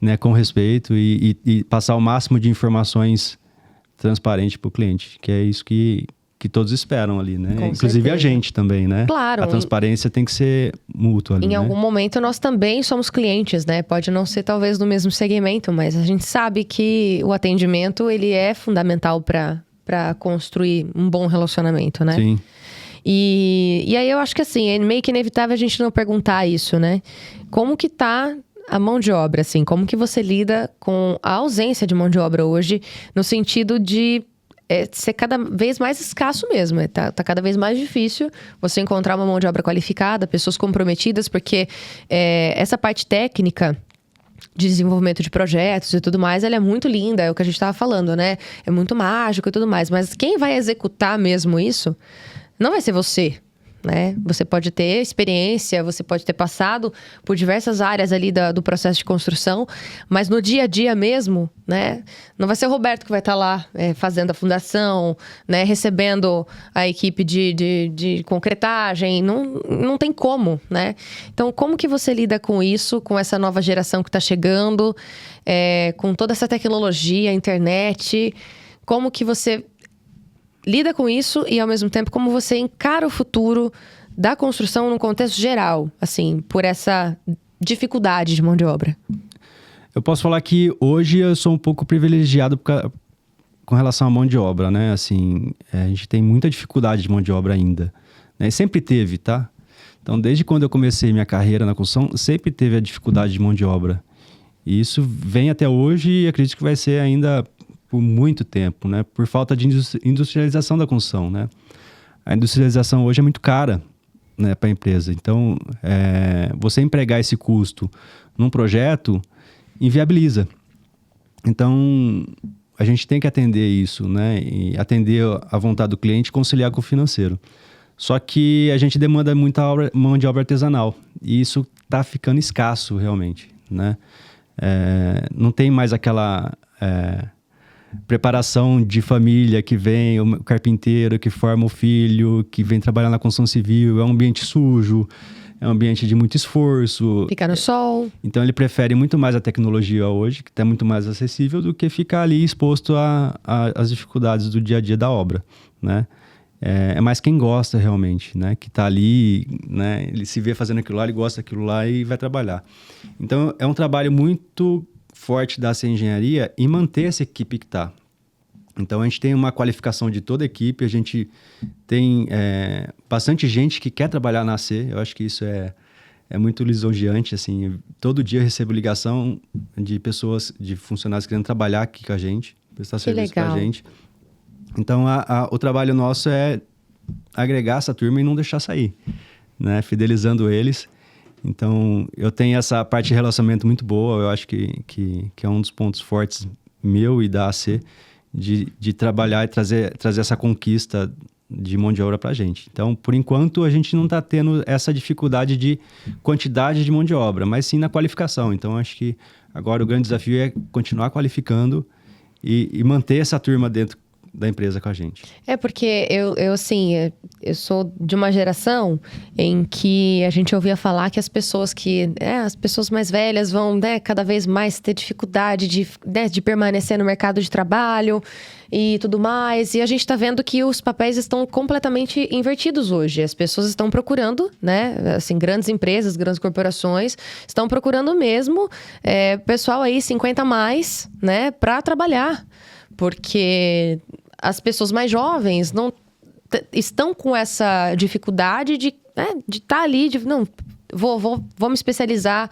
né, com respeito e passar o máximo de informações transparentes para o cliente, que é isso que todos esperam ali, né? Com Inclusive certeza. a gente também, né? Claro. A transparência tem que ser mútua ali, Em né? algum momento nós também somos clientes, né? Pode não ser talvez no mesmo segmento, mas a gente sabe que o atendimento ele é fundamental para construir um bom relacionamento, né? Sim. E aí eu acho que assim, é meio que inevitável a gente não perguntar isso, né? Como que tá a mão de obra, assim? Como que você lida com a ausência de mão de obra hoje, no sentido de ser cada vez mais escasso mesmo. Tá cada vez mais difícil você encontrar uma mão de obra qualificada, pessoas comprometidas, porque essa parte técnica de desenvolvimento de projetos e tudo mais, ela é muito linda, é o que a gente estava falando, né? É muito mágico e tudo mais, mas quem vai executar mesmo isso não vai ser você, né? Você pode ter experiência, você pode ter passado por diversas áreas ali do processo de construção, mas no dia a dia mesmo, né? Não vai ser o Roberto que vai estar lá fazendo a fundação, né? Recebendo a equipe de concretagem, não tem como, né? Então, como que você lida com isso, com essa nova geração que está chegando, com toda essa tecnologia, internet? Como que você lida com isso e, ao mesmo tempo, como você encara o futuro da construção num contexto geral, assim, por essa dificuldade de mão de obra? Eu posso falar que hoje eu sou um pouco privilegiado com relação à mão de obra, né? Assim, a gente tem muita dificuldade de mão de obra ainda, né? Sempre teve, tá? Então, desde quando eu comecei minha carreira na construção, sempre teve a dificuldade de mão de obra. E isso vem até hoje e acredito que vai ser ainda por muito tempo, né? Por falta de industrialização da construção, né? A industrialização hoje é muito cara, né, para a empresa. Então, você empregar esse custo num projeto inviabiliza. Então, a gente tem que atender isso, né? E atender a vontade do cliente e conciliar com o financeiro. Só que a gente demanda muita mão de obra artesanal. E isso está ficando escasso, realmente, né? Não tem mais aquela preparação de família que vem, o carpinteiro que forma o filho, que vem trabalhar na construção civil. É um ambiente sujo, é um ambiente de muito esforço. Ficar no sol. Então ele prefere muito mais a tecnologia hoje, que está muito mais acessível, do que ficar ali exposto às dificuldades do dia a dia da obra, né? É mais quem gosta realmente, né? Que está ali, né? Ele se vê fazendo aquilo lá, ele gosta daquilo lá e vai trabalhar. Então é um trabalho muito forte da AC Engenharia em manter essa equipe que está. Então, a gente tem uma qualificação de toda a equipe, a gente tem bastante gente que quer trabalhar na AC, eu acho que isso é muito lisonjeante, assim. Todo dia eu recebo ligação de pessoas, de funcionários querendo trabalhar aqui com a gente, prestar serviço para a gente. Então, o trabalho nosso é agregar essa turma e não deixar sair, né? Fidelizando eles. Então, eu tenho essa parte de relacionamento muito boa, eu acho que é um dos pontos fortes meu e da AC, de trabalhar e trazer essa conquista de mão de obra para a gente. Então, por enquanto, a gente não está tendo essa dificuldade de quantidade de mão de obra, mas sim na qualificação. Então, acho que agora o grande desafio é continuar qualificando e manter essa turma dentro da empresa com a gente. Porque eu sou de uma geração em que a gente ouvia falar que as pessoas mais velhas vão, né, cada vez mais ter dificuldade de permanecer no mercado de trabalho e tudo mais. E a gente está vendo que os papéis estão completamente invertidos hoje. As pessoas estão procurando, né, assim, grandes empresas, grandes corporações, estão procurando mesmo pessoal aí 50 a mais, né, para trabalhar. Porque as pessoas mais jovens não estão com essa dificuldade de estar ali, não, vou me especializar,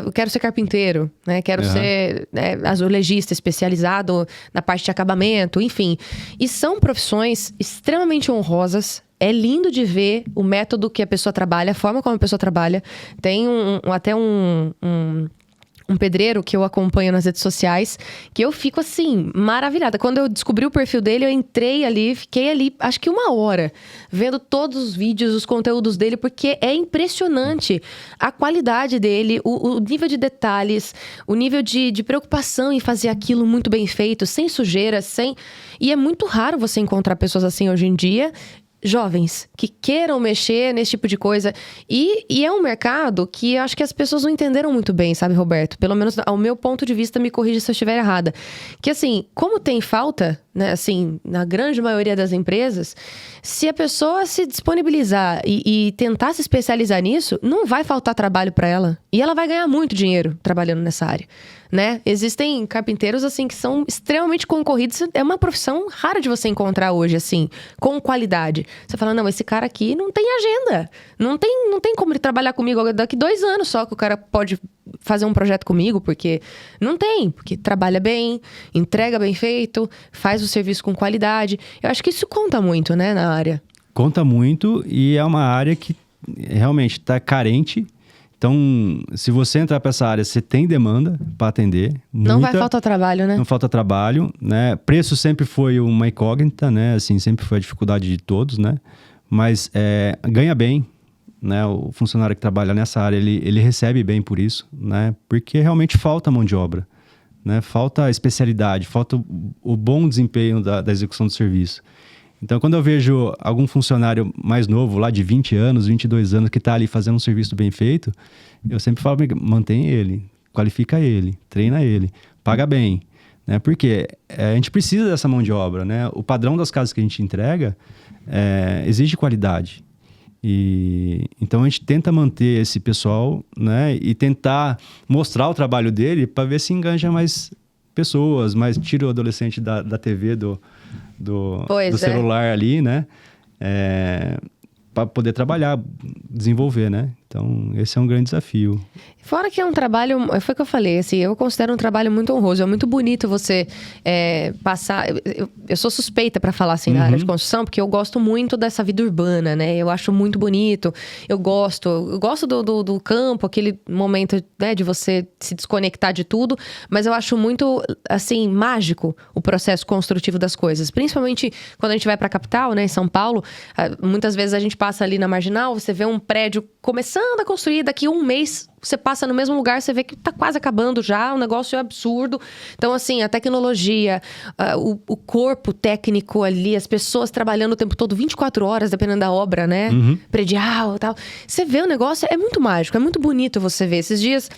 eu quero ser carpinteiro, né? Quero ser azulejista especializado na parte de acabamento, enfim. E são profissões extremamente honrosas. É lindo de ver o método que a pessoa trabalha, a forma como a pessoa trabalha. Tem até um pedreiro que eu acompanho nas redes sociais, que eu fico assim, maravilhada. Quando eu descobri o perfil dele, eu entrei ali, fiquei ali, acho que 1 hora, vendo todos os vídeos, os conteúdos dele, porque é impressionante a qualidade dele, o nível de detalhes, o nível de preocupação em fazer aquilo muito bem feito, sem sujeira, E é muito raro você encontrar pessoas assim hoje em dia, jovens, que queiram mexer nesse tipo de coisa. E é um mercado que eu acho que as pessoas não entenderam muito bem, sabe, Roberto? Pelo menos ao meu ponto de vista, me corrija se eu estiver errada. Que assim, como tem falta, né, assim, na grande maioria das empresas, se a pessoa se disponibilizar e tentar se especializar nisso, não vai faltar trabalho para ela. E ela vai ganhar muito dinheiro trabalhando nessa área, né? Existem carpinteiros, assim, que são extremamente concorridos. É uma profissão rara de você encontrar hoje, assim, com qualidade. Você fala, não, esse cara aqui não tem agenda. Não tem como ele trabalhar comigo daqui 2 anos só que o cara pode fazer um projeto comigo, porque não tem. Porque trabalha bem, entrega bem feito, faz o serviço com qualidade. Eu acho que isso conta muito, né, na área. Conta muito e é uma área que realmente está carente. Então, se você entrar para essa área, você tem demanda para atender. Não vai faltar trabalho, né? Não falta trabalho, né? Preço sempre foi uma incógnita, né? Assim, sempre foi a dificuldade de todos, né? Mas ganha bem, né? O funcionário que trabalha nessa área, ele recebe bem por isso, né? Porque realmente falta mão de obra, né? Falta especialidade, falta o bom desempenho da execução do serviço. Então, quando eu vejo algum funcionário mais novo, lá de 20 anos, 22 anos, que está ali fazendo um serviço bem feito, eu sempre falo, mantém ele, qualifica ele, treina ele, paga bem, né? Porque a gente precisa dessa mão de obra, né? O padrão das casas que a gente entrega exige qualidade. Então, a gente tenta manter esse pessoal, né? E tentar mostrar o trabalho dele para ver se enganja mais pessoas, mas tira o adolescente da TV, do celular ali, né? Para poder trabalhar, desenvolver, né? Então, esse é um grande desafio. Fora que é um trabalho, foi o que eu falei, assim, eu considero um trabalho muito honroso. É muito bonito você passar... Eu sou suspeita para falar assim na área de construção, porque eu gosto muito dessa vida urbana, né? Eu acho muito bonito. Eu gosto do campo, aquele momento, né, de você se desconectar de tudo. Mas eu acho muito, assim, mágico o processo construtivo das coisas. Principalmente quando a gente vai para a capital, né, em São Paulo. Muitas vezes a gente passa ali na Marginal, você vê um prédio começando a construir, daqui 1 mês você passa no mesmo lugar, você vê que tá quase acabando já, um negócio absurdo. Então, assim, a tecnologia, o corpo técnico ali, as pessoas trabalhando o tempo todo, 24 horas, dependendo da obra, né? Predial e tal. Você vê o negócio, é muito mágico, é muito bonito você ver. Esses dias,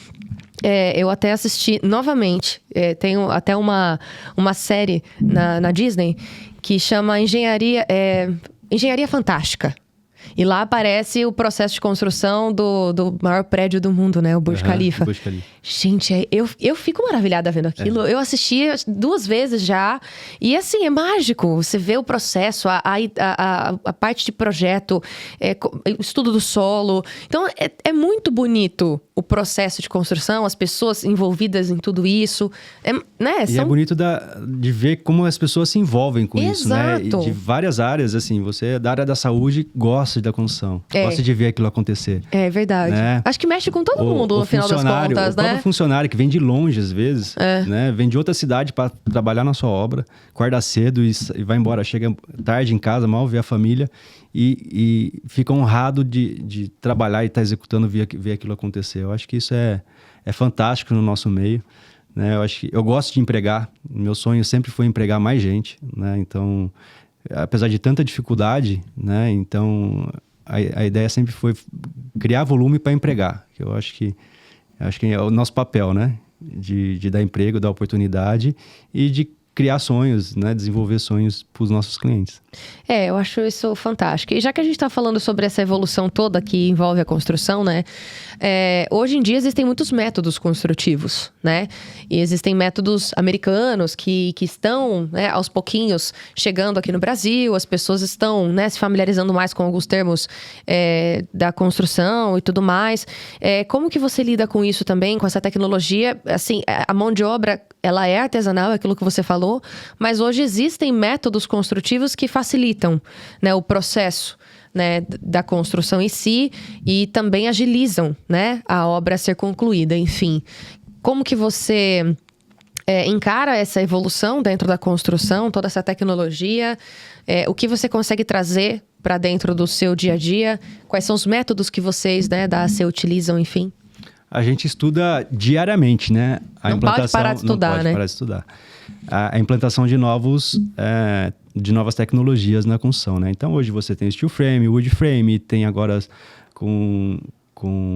eu até assisti novamente, tem até uma série na Disney que chama Engenharia Fantástica. E lá aparece o processo de construção do maior prédio do mundo, né? O Burj Khalifa. Burj Khalifa. Gente, eu fico maravilhada vendo aquilo. Eu assisti 2 vezes já. E assim, é mágico. Você vê o processo, a parte de projeto, o estudo do solo. Então, é muito bonito o processo de construção, as pessoas envolvidas em tudo isso. Né? E é bonito de ver como as pessoas se envolvem com isso, né? E de várias áreas, assim. Você é da área da saúde, gosta da construção. Gosta de ver aquilo acontecer. É verdade. Né? Acho que mexe com todo mundo, no final das contas, né? leva funcionário que vem de longe, às vezes, né? Vem de outra cidade para trabalhar na sua obra, acorda cedo e vai embora, chega tarde em casa, mal vê a família e fica honrado de trabalhar e estar executando, ver aquilo acontecer. Eu acho que isso é fantástico no nosso meio, né? Eu gosto de empregar, meu sonho sempre foi empregar mais gente, né? Então, apesar de tanta dificuldade, né? Então, a ideia sempre foi criar volume para empregar. Eu acho que é o nosso papel, né? De dar emprego, dar oportunidade e de criar sonhos, né? Desenvolver sonhos para os nossos clientes. Eu acho isso fantástico. E já que a gente está falando sobre essa evolução toda que envolve a construção, né? Hoje em dia existem muitos métodos construtivos, né? E existem métodos americanos que estão, né, aos pouquinhos chegando aqui no Brasil. As pessoas estão, né, se familiarizando mais com alguns termos da construção e tudo mais. Como que você lida com isso também, com essa tecnologia? Assim, a mão de obra, ela é artesanal, é aquilo que você falou, mas hoje existem métodos construtivos que facilitam, né, o processo, né, da construção em si e também agilizam, né, a obra a ser concluída, enfim. Como que você encara essa evolução dentro da construção, toda essa tecnologia? O que você consegue trazer para dentro do seu dia a dia? Quais são os métodos que vocês, né, da AC utilizam, enfim? A gente estuda diariamente, né? Não pode parar de estudar, né? Não pode parar de estudar. A implantação de novas tecnologias na construção, né? Então, hoje você tem steel frame, wood frame, tem agora com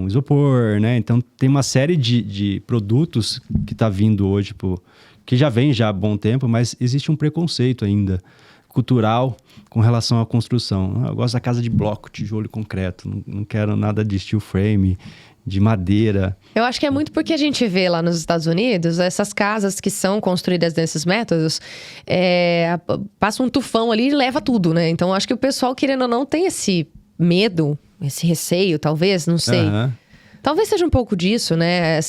isopor, né? Então, tem uma série de produtos que está vindo hoje, que já vem já há bom tempo, mas existe um preconceito ainda cultural com relação à construção. Eu gosto da casa de bloco, tijolo e concreto, não quero nada de steel frame, de madeira. Eu acho que é muito porque a gente vê lá nos Estados Unidos, essas casas que são construídas desses métodos, passa um tufão ali e leva tudo, né? Então, acho que o pessoal, querendo ou não, tem esse medo, esse receio, talvez, não sei. Talvez seja um pouco disso, né?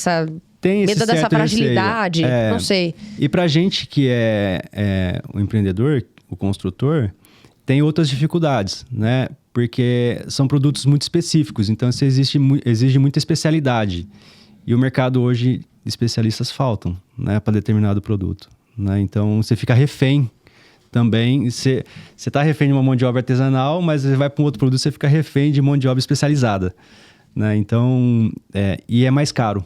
Medo dessa fragilidade, não sei. E pra gente que é o empreendedor, o construtor, tem outras dificuldades, né? Porque são produtos muito específicos, então isso exige muita especialidade. E o mercado hoje, especialistas faltam, né, para determinado produto, né? Então você fica refém também. Você está refém de uma mão de obra artesanal, mas você vai para um outro produto, você fica refém de mão de obra especializada, né? Então, e é mais caro,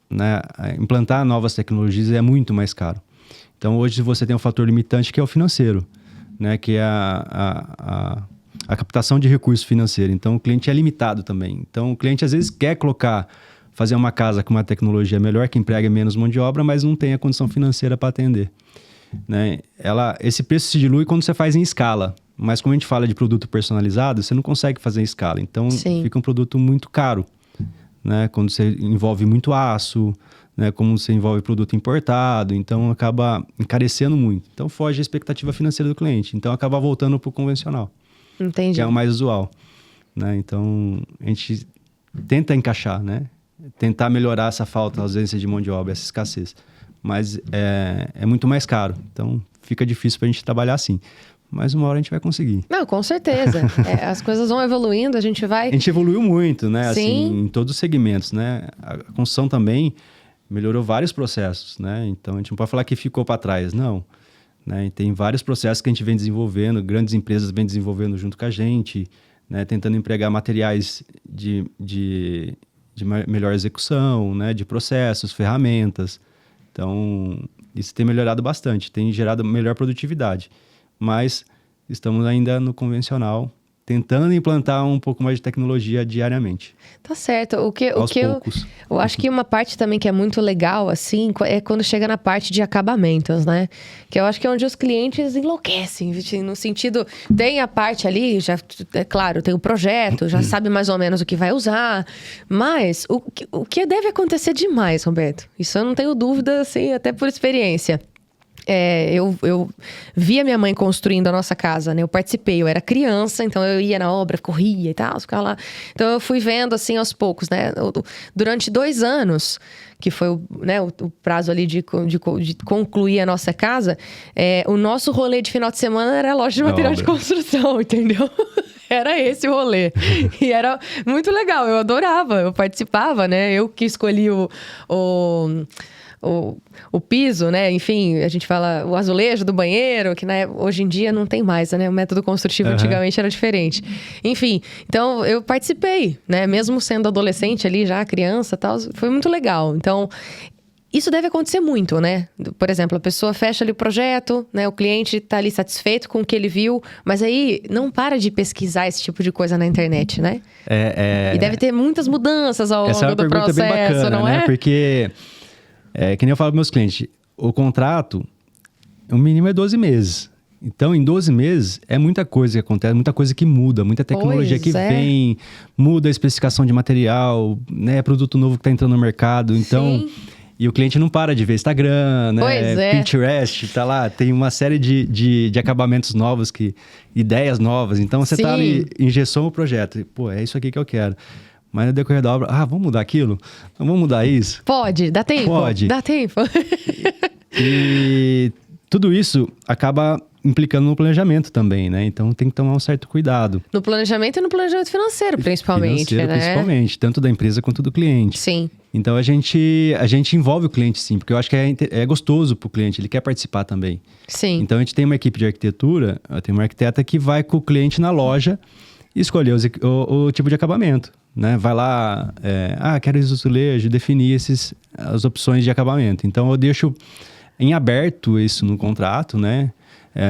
né? Implantar novas tecnologias é muito mais caro. Então hoje você tem um fator limitante que é o financeiro, né? Que é a captação de recurso financeiro. Então, o cliente é limitado também. Então, o cliente, às vezes, quer fazer uma casa com uma tecnologia melhor, que emprega menos mão de obra, mas não tem a condição financeira para atender, né? Esse preço se dilui quando você faz em escala. Mas, como a gente fala de produto personalizado, você não consegue fazer em escala. Então, fica um produto muito caro, né? Quando você envolve muito aço, né? Como você envolve produto importado. Então, acaba encarecendo muito. Então, foge a expectativa financeira do cliente. Então, acaba voltando para o convencional. Entendi. Que é o mais usual, né? Então, a gente tenta encaixar, né? Tentar melhorar essa falta, ausência de mão de obra, essa escassez. Mas é muito mais caro. Então, fica difícil para a gente trabalhar assim. Mas uma hora a gente vai conseguir. Não, com certeza. As coisas vão evoluindo, a gente vai... A gente evoluiu muito, né? Sim. Assim, em todos os segmentos, né? A construção também melhorou vários processos, né? Então, a gente não pode falar que ficou para trás, não. Né? Tem vários processos que a gente vem desenvolvendo, grandes empresas vêm desenvolvendo junto com a gente, né? Tentando empregar materiais de melhor execução, né? De processos, ferramentas. Então, isso tem melhorado bastante, tem gerado melhor produtividade. Mas estamos ainda no convencional, tentando implantar um pouco mais de tecnologia diariamente. Tá certo. Aos poucos. Eu acho que uma parte também que é muito legal, assim, é quando chega na parte de acabamentos, né? Que eu acho que é onde os clientes enlouquecem, no sentido, tem a parte ali, já, é claro, tem o projeto, já sabe mais ou menos o que vai usar, mas o que deve acontecer demais, Roberto? Isso eu não tenho dúvida, assim, até por experiência. Eu vi a minha mãe construindo a nossa casa, né? Eu participei, eu era criança, então eu ia na obra, corria e tal, ficava lá. Então eu fui vendo assim aos poucos, né? Durante 2 anos, que foi o prazo ali de concluir a nossa casa, o nosso rolê de final de semana era a loja de material de construção, entendeu? Era esse o rolê. E era muito legal, eu adorava, eu participava, né? Eu que escolhi o piso, né? Enfim, a gente fala o azulejo do banheiro, que hoje em dia não tem mais, né? O método construtivo antigamente era diferente. Enfim, então eu participei, né? Mesmo sendo adolescente ali, já criança e tal, foi muito legal. Então, isso deve acontecer muito, né? Por exemplo, a pessoa fecha ali o projeto, né? O cliente tá ali satisfeito com o que ele viu, mas aí não para de pesquisar esse tipo de coisa na internet, né? E deve ter muitas mudanças ao longo do processo, bem bacana, não é? Né? Porque, que nem eu falo para meus clientes, o contrato, o mínimo é 12 meses. Então, em 12 meses, é muita coisa que acontece, muita coisa que muda, muita tecnologia que vem, muda a especificação de material, né? Produto novo que está entrando no mercado. Então... Sim. E o cliente não para de ver Instagram, né? Pinterest, tá lá, tem uma série de acabamentos novos, ideias novas. Então, você tá ali, engessou o projeto. Pô, é isso aqui que eu quero. Mas no decorrer da obra, vamos mudar aquilo? Então, vamos mudar isso? Pode, dá tempo. Dá tempo. E tudo isso acaba implicando no planejamento também, né? Então, tem que tomar um certo cuidado. No planejamento e no planejamento financeiro, principalmente, né? Principalmente, tanto da empresa quanto do cliente. Sim. Então, a gente envolve o cliente, sim, porque eu acho que é gostoso para o cliente, ele quer participar também. Sim. Então, a gente tem uma equipe de arquitetura, tem uma arquiteta que vai com o cliente na loja e escolher o tipo de acabamento, né? Vai lá, quero azulejo, definir as opções de acabamento. Então, eu deixo em aberto isso no contrato, né?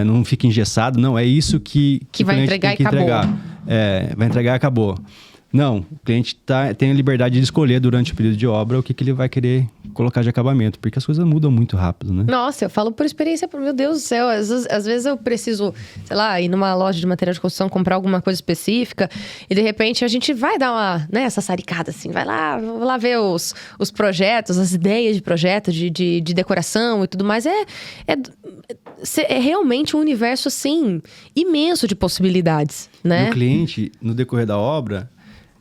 Não fica engessado, não, é isso que vai entregar e acabou. Vai entregar e acabou. Não, o cliente tem a liberdade de escolher durante o período de obra o que ele vai querer colocar de acabamento, porque as coisas mudam muito rápido, né? Nossa, eu falo por experiência, meu Deus do céu, às vezes eu preciso, sei lá, ir numa loja de material de construção, comprar alguma coisa específica, e de repente a gente vai dar uma, né, essa saricada assim, vou lá ver os projetos, as ideias de projeto, de decoração e tudo mais, é realmente um universo, assim, imenso de possibilidades, né? O cliente, no decorrer da obra,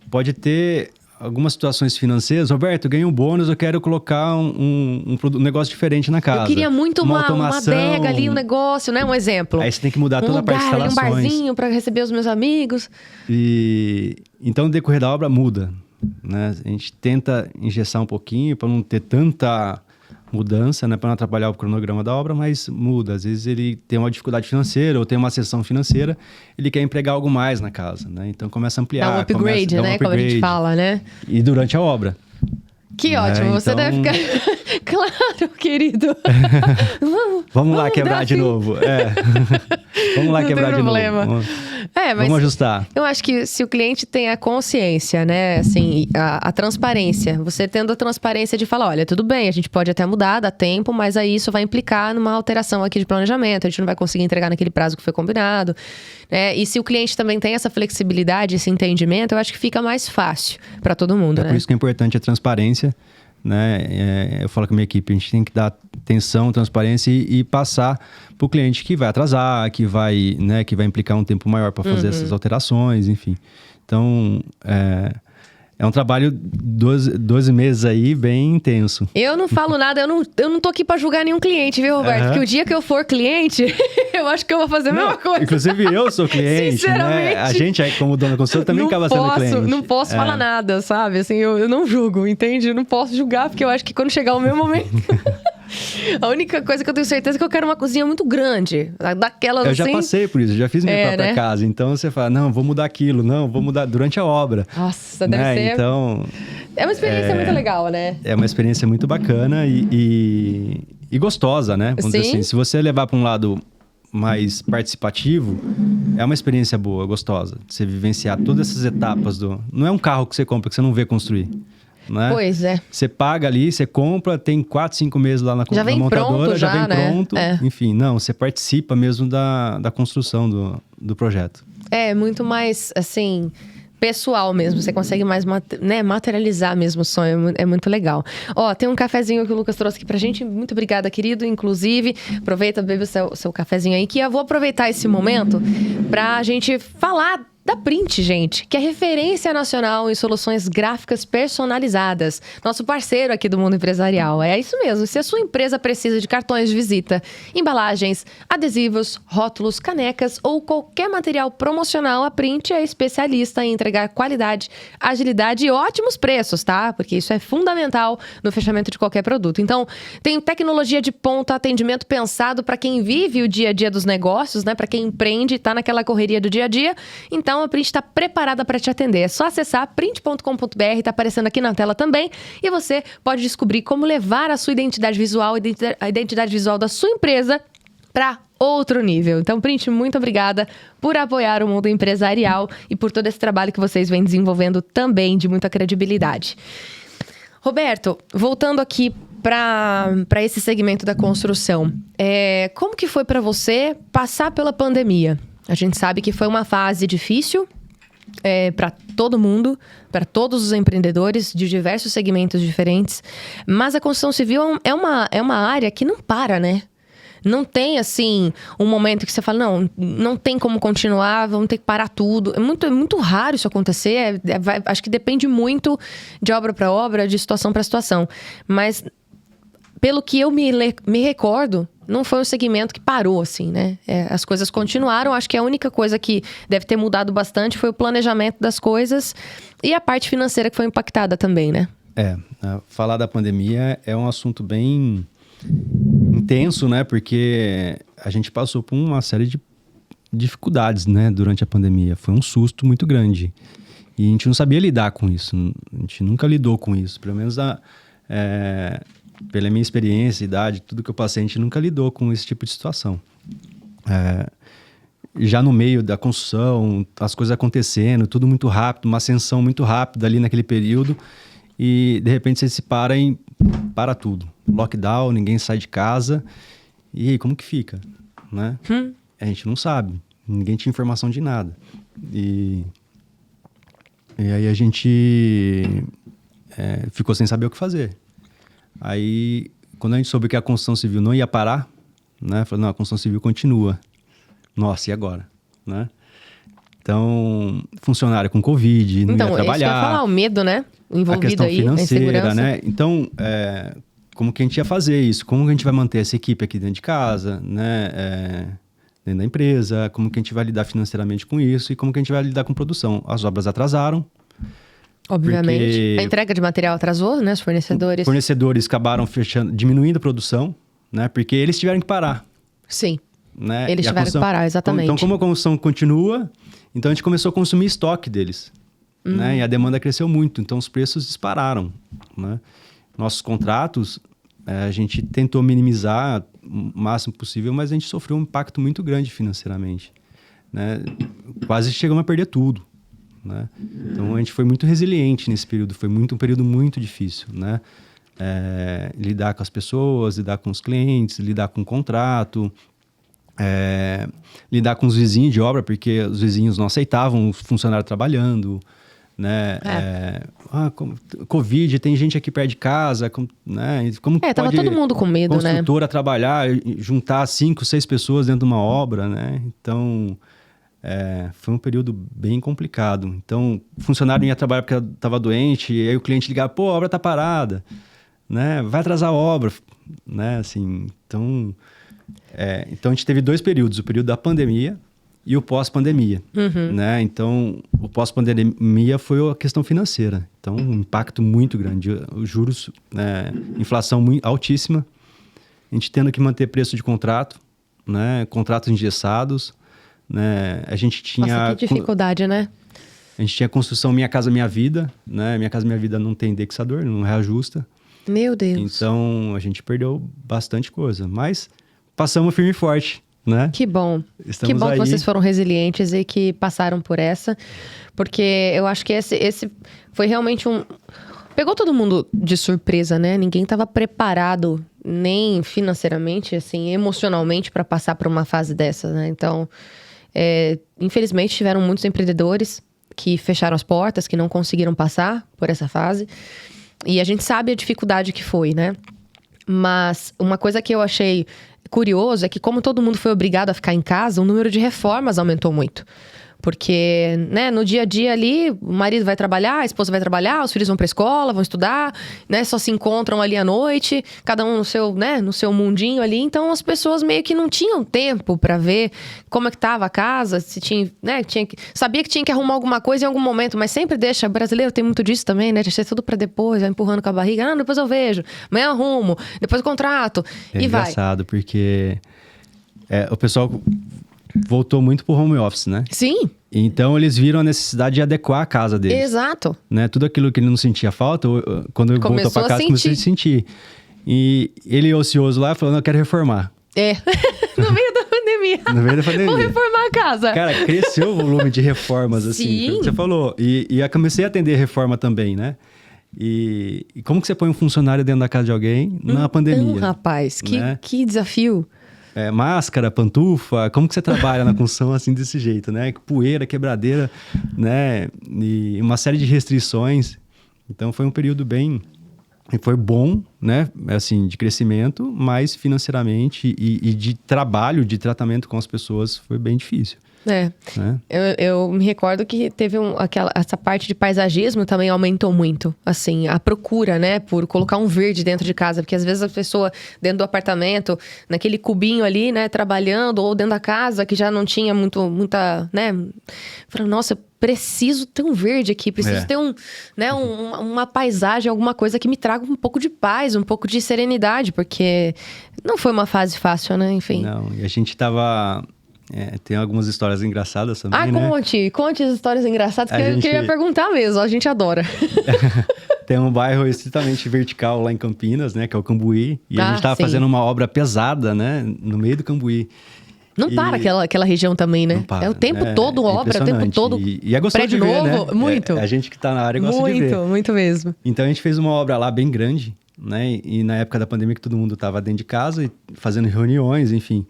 pode ter algumas situações financeiras. Roberto, ganhei um bônus, eu quero colocar um negócio diferente na casa. Eu queria muito uma adega ali, um negócio, né? Um exemplo. Aí você tem que mudar toda a parte de instalações. Um barzinho para receber os meus amigos. Então, no decorrer da obra, muda, né? A gente tenta engessar um pouquinho para não ter tanta mudança, né, para não atrapalhar o cronograma da obra, mas muda. Às vezes ele tem uma dificuldade financeira ou tem uma sessão financeira, ele quer empregar algo mais na casa, né? Então começa a ampliar. Dá um upgrade, né? Como a gente fala, né? E durante a obra. Que ótimo, você deve ficar... Claro, querido. Vamos lá quebrar de novo. Vamos lá quebrar de novo. Mas vamos ajustar. Eu acho que se o cliente tem a consciência, né, assim, a transparência, você tendo a transparência de falar, olha, tudo bem, a gente pode até mudar, dá tempo, mas aí isso vai implicar numa alteração aqui de planejamento, a gente não vai conseguir entregar naquele prazo que foi combinado, né? E se o cliente também tem essa flexibilidade, esse entendimento, eu acho que fica mais fácil para todo mundo, né? Por isso que é importante a transparência, né? Eu falo com a minha equipe, a gente tem que dar atenção, transparência e passar para o cliente que vai atrasar, que vai implicar um tempo maior para fazer essas alterações, enfim. Então, é um trabalho 12 meses aí bem intenso. Eu não falo nada, eu não tô aqui para julgar nenhum cliente, viu, Roberto? Porque o dia que eu for cliente, eu acho que eu vou fazer a mesma coisa. Inclusive eu sou cliente, sinceramente, né? A gente aí como dono da consultora também acaba sendo cliente. Não posso falar nada, sabe? Assim, eu não julgo, entende? Eu não posso julgar, porque eu acho que quando chegar o meu momento... A única coisa que eu tenho certeza é que eu quero uma cozinha muito grande. Daquelas assim... Eu já passei por isso, já fiz minha própria casa. Então você fala, não, vou mudar aquilo, não, vou mudar durante a obra. Nossa, deve ser... Então... É uma experiência muito legal, né? É uma experiência muito bacana e gostosa, né? Vamos dizer assim, se você levar para um lado mais participativo, é uma experiência boa, gostosa. Você vivenciar todas essas etapas do... Não é um carro que você compra que você não vê construir. Né? Pois é. Você paga ali, você compra, tem 4, 5 meses lá na montadora, já vem pronto. Enfim, não, você participa mesmo da construção do projeto. É muito mais, assim, pessoal mesmo. Você consegue mais materializar mesmo o sonho. É muito legal. Ó, tem um cafezinho que o Lucas trouxe aqui pra gente. Muito obrigada, querido. Inclusive, aproveita, bebe o seu cafezinho aí, que eu vou aproveitar esse momento pra gente falar da Print, gente, que é referência nacional em soluções gráficas personalizadas. Nosso parceiro aqui do mundo empresarial. É isso mesmo. Se a sua empresa precisa de cartões de visita, embalagens, adesivos, rótulos, canecas ou qualquer material promocional, a Print é especialista em entregar qualidade, agilidade e ótimos preços, tá? Porque isso é fundamental no fechamento de qualquer produto. Então, tem tecnologia de ponta, atendimento pensado para quem vive o dia a dia dos negócios, né? Para quem empreende, tá naquela correria do dia a dia. Então, a Print está preparada para te atender. É só acessar print.com.br, tá aparecendo aqui na tela também, e você pode descobrir como levar a sua identidade visual, a identidade visual da sua empresa para outro nível. Então, Print, muito obrigada por apoiar o mundo empresarial e por todo esse trabalho que vocês vêm desenvolvendo também de muita credibilidade. Roberto, voltando aqui para esse segmento da construção, como que foi para você passar pela pandemia? A gente sabe que foi uma fase difícil para todo mundo, para todos os empreendedores de diversos segmentos diferentes, mas a construção civil é uma área que não para, né? Não tem, assim, um momento que você fala, não tem como continuar, vamos ter que parar tudo. É muito raro isso acontecer, acho que depende muito de obra para obra, de situação para situação. Mas, pelo que eu me recordo, não foi um segmento que parou, assim, né? As coisas continuaram. Acho que a única coisa que deve ter mudado bastante foi o planejamento das coisas e a parte financeira que foi impactada também, né? Falar da pandemia é um assunto bem intenso, né? Porque a gente passou por uma série de dificuldades, né? Durante a pandemia. Foi um susto muito grande. E a gente não sabia lidar com isso. A gente nunca lidou com isso. Pelo menos pela minha experiência, idade, tudo que eu passei, a gente nunca lidou com esse tipo de situação. Já no meio da construção, as coisas acontecendo, tudo muito rápido, uma ascensão muito rápida ali naquele período, e de repente você se para tudo. Lockdown, ninguém sai de casa, e aí, como que fica? Né? A gente não sabe, ninguém tinha informação de nada. E aí a gente ficou sem saber o que fazer. Aí, quando a gente soube que a construção civil não ia parar, né? Falou, não, a construção civil continua. Nossa, e agora? Né? Então, funcionário com Covid, não ia trabalhar. Então, isso que eu ia falar, o medo, né? Envolvido a questão aí, financeira, né? Então, como que a gente ia fazer isso? Como que a gente vai manter essa equipe aqui dentro de casa, né? Dentro da empresa? Como que a gente vai lidar financeiramente com isso? E como que a gente vai lidar com produção? As obras atrasaram. Obviamente. Porque a entrega de material atrasou, né? Os fornecedores. Os fornecedores acabaram diminuindo a produção, né? Porque eles tiveram que parar. Sim. Né? Eles tiveram que parar, exatamente. Então, como a construção continua, então a gente começou a consumir estoque deles. Né? E a demanda cresceu muito, então os preços dispararam. Né? Nossos contratos, a gente tentou minimizar o máximo possível, mas a gente sofreu um impacto muito grande financeiramente. Né? Quase chegamos a perder tudo. Né? Então a gente foi muito resiliente nesse período, foi um período muito difícil, né? Lidar com as pessoas, lidar com os clientes, lidar com o contrato, lidar com os vizinhos de obra, porque os vizinhos não aceitavam o funcionário trabalhando, né? Covid, tem gente aqui perto de casa, né? Como tava todo mundo com medo, né? Construtora trabalhar, juntar 5, 6 pessoas dentro de uma obra, né? Então foi um período bem complicado. Então, o funcionário ia trabalhar porque estava doente, e aí o cliente ligava, pô, a obra está parada, né? Vai atrasar a obra, né? Assim, então a gente teve 2 períodos, o período da pandemia e o pós-pandemia, né? Então, o pós-pandemia foi a questão financeira. Então, um impacto muito grande. Os juros, inflação altíssima, a gente tendo que manter preço de contrato, né? Contratos engessados, né? A gente tinha... Nossa, que dificuldade, né? A gente tinha construção Minha Casa Minha Vida, né? Minha Casa Minha Vida não tem indexador, não reajusta. Meu Deus. Então, a gente perdeu bastante coisa. Mas passamos firme e forte, né? Que bom. Que bom que vocês foram resilientes e que passaram por essa. Porque eu acho que esse foi realmente pegou todo mundo de surpresa, né? Ninguém estava preparado, nem financeiramente, assim, emocionalmente, para passar por uma fase dessa, né? Então... infelizmente, tiveram muitos empreendedores que fecharam as portas, que não conseguiram passar por essa fase. E a gente sabe a dificuldade que foi, né? Mas uma coisa que eu achei curioso é que, como todo mundo foi obrigado a ficar em casa, o número de reformas aumentou muito. Porque, né, no dia a dia ali, o marido vai trabalhar, a esposa vai trabalhar, os filhos vão pra escola, vão estudar, né? Só se encontram ali à noite, cada um no seu, né, no seu mundinho ali. Então, as pessoas meio que não tinham tempo pra ver como é que tava a casa, se tinha, né, sabia que tinha que arrumar alguma coisa em algum momento, mas sempre deixa, brasileiro tem muito disso também, né? Deixa tudo pra depois, vai empurrando com a barriga. Ah, depois eu vejo, amanhã arrumo, depois eu contrato, e vai. É engraçado, porque o pessoal voltou muito pro home office, né? Sim. Então, eles viram a necessidade de adequar a casa deles. Exato. Né? Tudo aquilo que ele não sentia falta, quando ele voltou pra casa, começou a sentir. E ele, ocioso lá, falando, eu quero reformar. No meio da pandemia. No meio da pandemia. Vou reformar a casa. Cara, cresceu o volume de reformas, assim. Sim. Foi o que você falou. E eu comecei a atender reforma também, né? E como que você põe um funcionário dentro da casa de alguém na pandemia? Rapaz, né? que desafio. Máscara, pantufa, como que você trabalha na construção assim desse jeito, né? Poeira, quebradeira, né? E uma série de restrições. Então foi um período bem... Foi bom, né? Assim, de crescimento, mas financeiramente e de trabalho, de tratamento com as pessoas foi bem difícil. Né? Eu me recordo que teve essa parte de paisagismo também aumentou muito, assim, a procura, né, por colocar um verde dentro de casa, porque às vezes a pessoa dentro do apartamento, naquele cubinho ali, né, trabalhando, ou dentro da casa que já não tinha muita, né, falando, nossa, preciso ter um verde aqui, preciso ter uma paisagem, alguma coisa que me traga um pouco de paz, um pouco de serenidade, porque não foi uma fase fácil, né, enfim. Não, e a gente tava... tem algumas histórias engraçadas também, né? Conte as histórias engraçadas, que eu queria perguntar mesmo, a gente adora. Tem um bairro estritamente vertical lá em Campinas, né? Que é o Cambuí. E a gente tava fazendo uma obra pesada, né? No meio do Cambuí. Não para aquela região também, né? Não para, o tempo todo obra, o tempo todo e é gostoso prédio de ver, novo. Né? Muito. A gente que tá na área gosta de ver. Muito mesmo. Então a gente fez uma obra lá bem grande, né? E na época da pandemia que todo mundo tava dentro de casa e fazendo reuniões, enfim.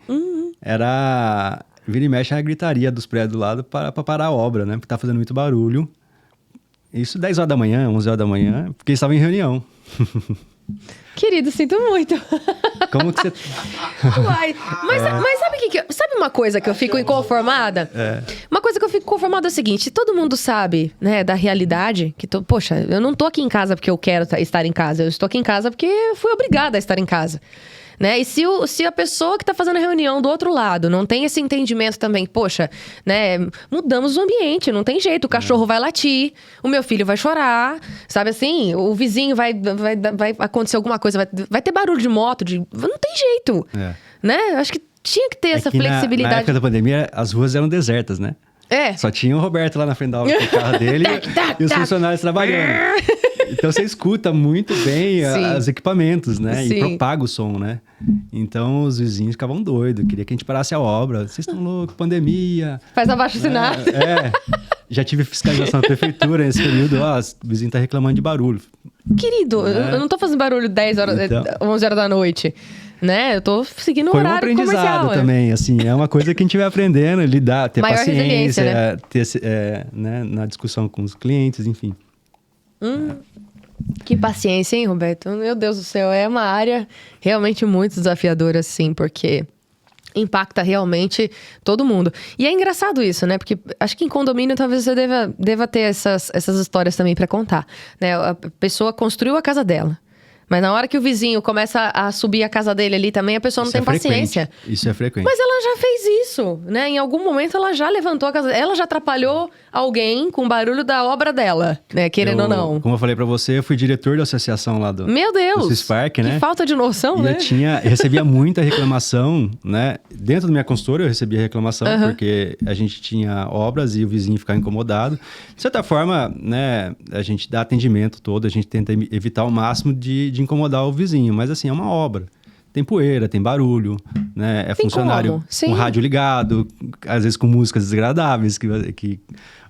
Era... Vira e mexe a gritaria dos prédios do lado para parar a obra, né? Porque tá fazendo muito barulho. Isso 10 horas da manhã, 11 horas da manhã, porque eles estavam em reunião. Querido, sinto muito. Como que você... Mas sabe uma coisa que eu fico inconformada? Uma coisa que eu fico conformada é o seguinte, todo mundo sabe, né, da realidade, que poxa, eu não tô aqui em casa porque eu quero estar em casa, eu estou aqui em casa porque fui obrigada a estar em casa. Né? E se a pessoa que tá fazendo a reunião do outro lado não tem esse entendimento também, poxa, né, mudamos o ambiente, não tem jeito, o cachorro vai latir, o meu filho vai chorar, sabe assim, o vizinho vai acontecer alguma coisa, vai ter barulho de moto, não tem jeito, né? Acho que tinha que ter essa flexibilidade. Na época da pandemia, as ruas eram desertas, né? Só tinha o Roberto lá na frente da obra com o carro dele e os funcionários trabalhando. Então você escuta muito bem os equipamentos, né? Sim. E propaga o som, né? Então os vizinhos ficavam doidos, queria que a gente parasse a obra. Vocês estão loucos, pandemia. Faz abaixo-assinado. Já tive fiscalização da prefeitura nesse período. O vizinho tá reclamando de barulho. Querido, eu não tô fazendo barulho 10 horas, então, 11 horas da noite. Né? Eu tô seguindo o horário comercial. Foi um aprendizado também, assim. É uma coisa que a gente vai aprendendo, lidar, ter maior paciência, né? Ter, né, na discussão com os clientes, enfim. Que paciência, hein, Roberto? Meu Deus do céu, é uma área realmente muito desafiadora, assim, porque impacta realmente todo mundo. E é engraçado isso, né? Porque acho que em condomínio talvez você deva ter essas histórias também para contar, né? A pessoa construiu a casa dela. Mas na hora que o vizinho começa a subir a casa dele ali também, a pessoa não tem paciência. Isso é frequente. Mas ela já fez isso, né? Em algum momento ela já levantou a casa dela. Ela já atrapalhou alguém com o barulho da obra dela, né? Querendo ou não. Como eu falei pra você, eu fui diretor da associação lá do... Meu Deus! Do Swispark, né? Que falta de noção, né? Eu recebia muita reclamação, né? Dentro da minha consultora eu recebia reclamação, porque a gente tinha obras e o vizinho ficava incomodado. De certa forma, né? A gente dá atendimento todo, a gente tenta evitar ao máximo de incomodar o vizinho. Mas assim, é uma obra. Tem poeira, tem barulho, né? É tem funcionário com rádio ligado, às vezes com músicas desagradáveis que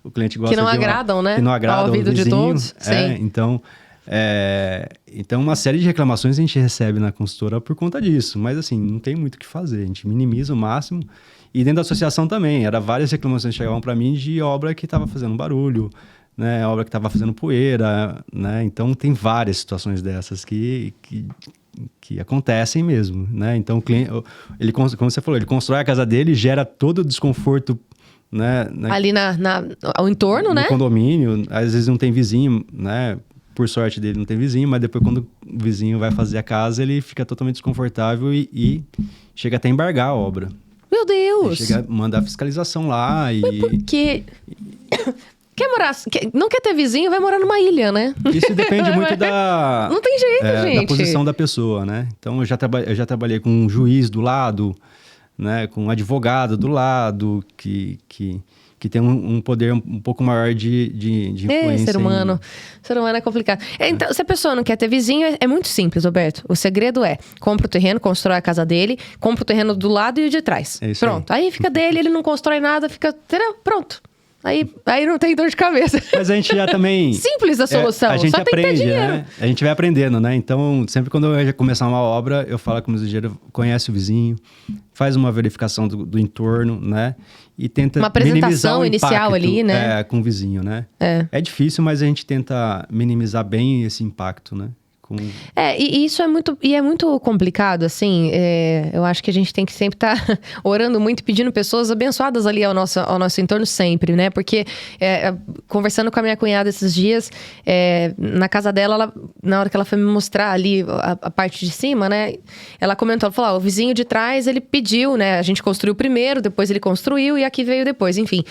o cliente gosta de... Que não agradam, né? Que não agradam ao ouvido vizinho. De todos. Sim. Então, uma série de reclamações a gente recebe na consultora por conta disso. Mas assim, não tem muito o que fazer. A gente minimiza o máximo. E dentro da associação também, era várias reclamações que chegavam para mim de obra que estava fazendo barulho, né? Obra que estava fazendo poeira, né? Então, tem várias situações dessas que acontecem mesmo, né? Então, o cliente, como você falou, ele constrói a casa dele, gera todo o desconforto né? Ali ao entorno, né? No condomínio, às vezes não tem vizinho, né? Por sorte dele não tem vizinho, mas depois quando o vizinho vai fazer a casa, ele fica totalmente desconfortável e chega até a embargar a obra. Meu Deus! Ele chega a mandar fiscalização lá e... Mas por quê? Não quer ter vizinho, vai morar numa ilha, né? Isso depende muito da... Não tem jeito, gente. Da posição da pessoa, né? Então, eu já trabalhei com um juiz do lado, né? Com um advogado do lado, que tem um poder um pouco maior de influência. Ser humano é complicado. Então, se a pessoa não quer ter vizinho, é muito simples, Roberto. O segredo é, compra o terreno, constrói a casa dele, compra o terreno do lado e o de trás. É isso. Pronto. Aí fica dele, ele não constrói nada, fica... Entendeu? Pronto. Aí não tem dor de cabeça. Mas a gente já também... Simples a solução, a gente só aprende, tem que ter dinheiro. Né? A gente vai aprendendo, né? Então, sempre quando eu começar uma obra, eu falo com o meu engenheiro, conhece o vizinho, faz uma verificação do entorno, né? E tenta uma apresentação minimizar o inicial impacto, ali, né? Com o vizinho, né? É difícil, mas a gente tenta minimizar bem esse impacto, né? E isso é muito complicado, assim. Eu acho que a gente tem que sempre estar orando muito e pedindo pessoas abençoadas ali ao nosso entorno sempre, né? Porque, conversando com a minha cunhada esses dias, na casa dela, na hora que ela foi me mostrar ali a parte de cima, né? Ela comentou, ela falou, o vizinho de trás, ele pediu, né? A gente construiu primeiro, depois ele construiu e aqui veio depois, enfim.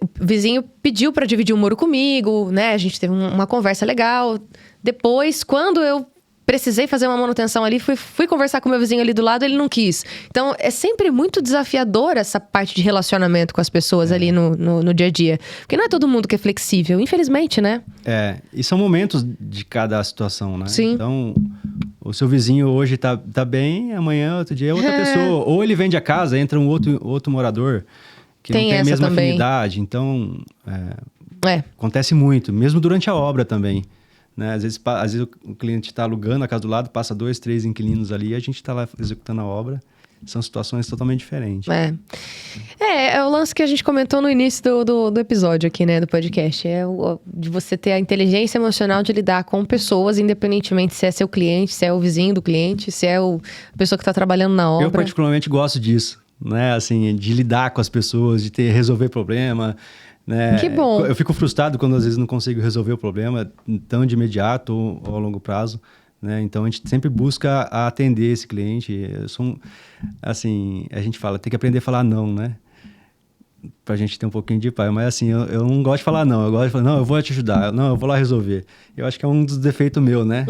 O vizinho pediu para dividir um muro comigo, né? A gente teve uma conversa legal. Depois, quando eu precisei fazer uma manutenção ali, fui conversar com o meu vizinho ali do lado, ele não quis. Então, é sempre muito desafiador essa parte de relacionamento com as pessoas ali no dia a dia. Porque não é todo mundo que é flexível, infelizmente, né? E são momentos de cada situação, né? Sim. Então, o seu vizinho hoje tá bem, amanhã, outro dia, é outra pessoa. Ou ele vende a casa, entra um outro morador que não tem a mesma afinidade. Então, acontece muito, mesmo durante a obra também. Né? Às vezes o cliente está alugando a casa do lado, passa 2, 3 inquilinos ali e a gente está lá executando a obra. São situações totalmente diferentes. É o lance que a gente comentou no início do episódio aqui, né? Do podcast. De você ter a inteligência emocional de lidar com pessoas, independentemente se é seu cliente, se é o vizinho do cliente, se é a pessoa que está trabalhando na obra. Eu particularmente gosto disso, né? Assim, de lidar com as pessoas, de resolver problema, né? Que bom. Eu fico frustrado quando às vezes não consigo resolver o problema tão de imediato ou a longo prazo, né? Então a gente sempre busca atender esse cliente. Assim, a gente fala, tem que aprender a falar não, né? Pra gente ter um pouquinho de paz. Mas assim, eu não gosto de falar não. Eu gosto de falar, não, eu vou te ajudar. Não, eu vou lá resolver. Eu acho que é um dos defeitos meu, né?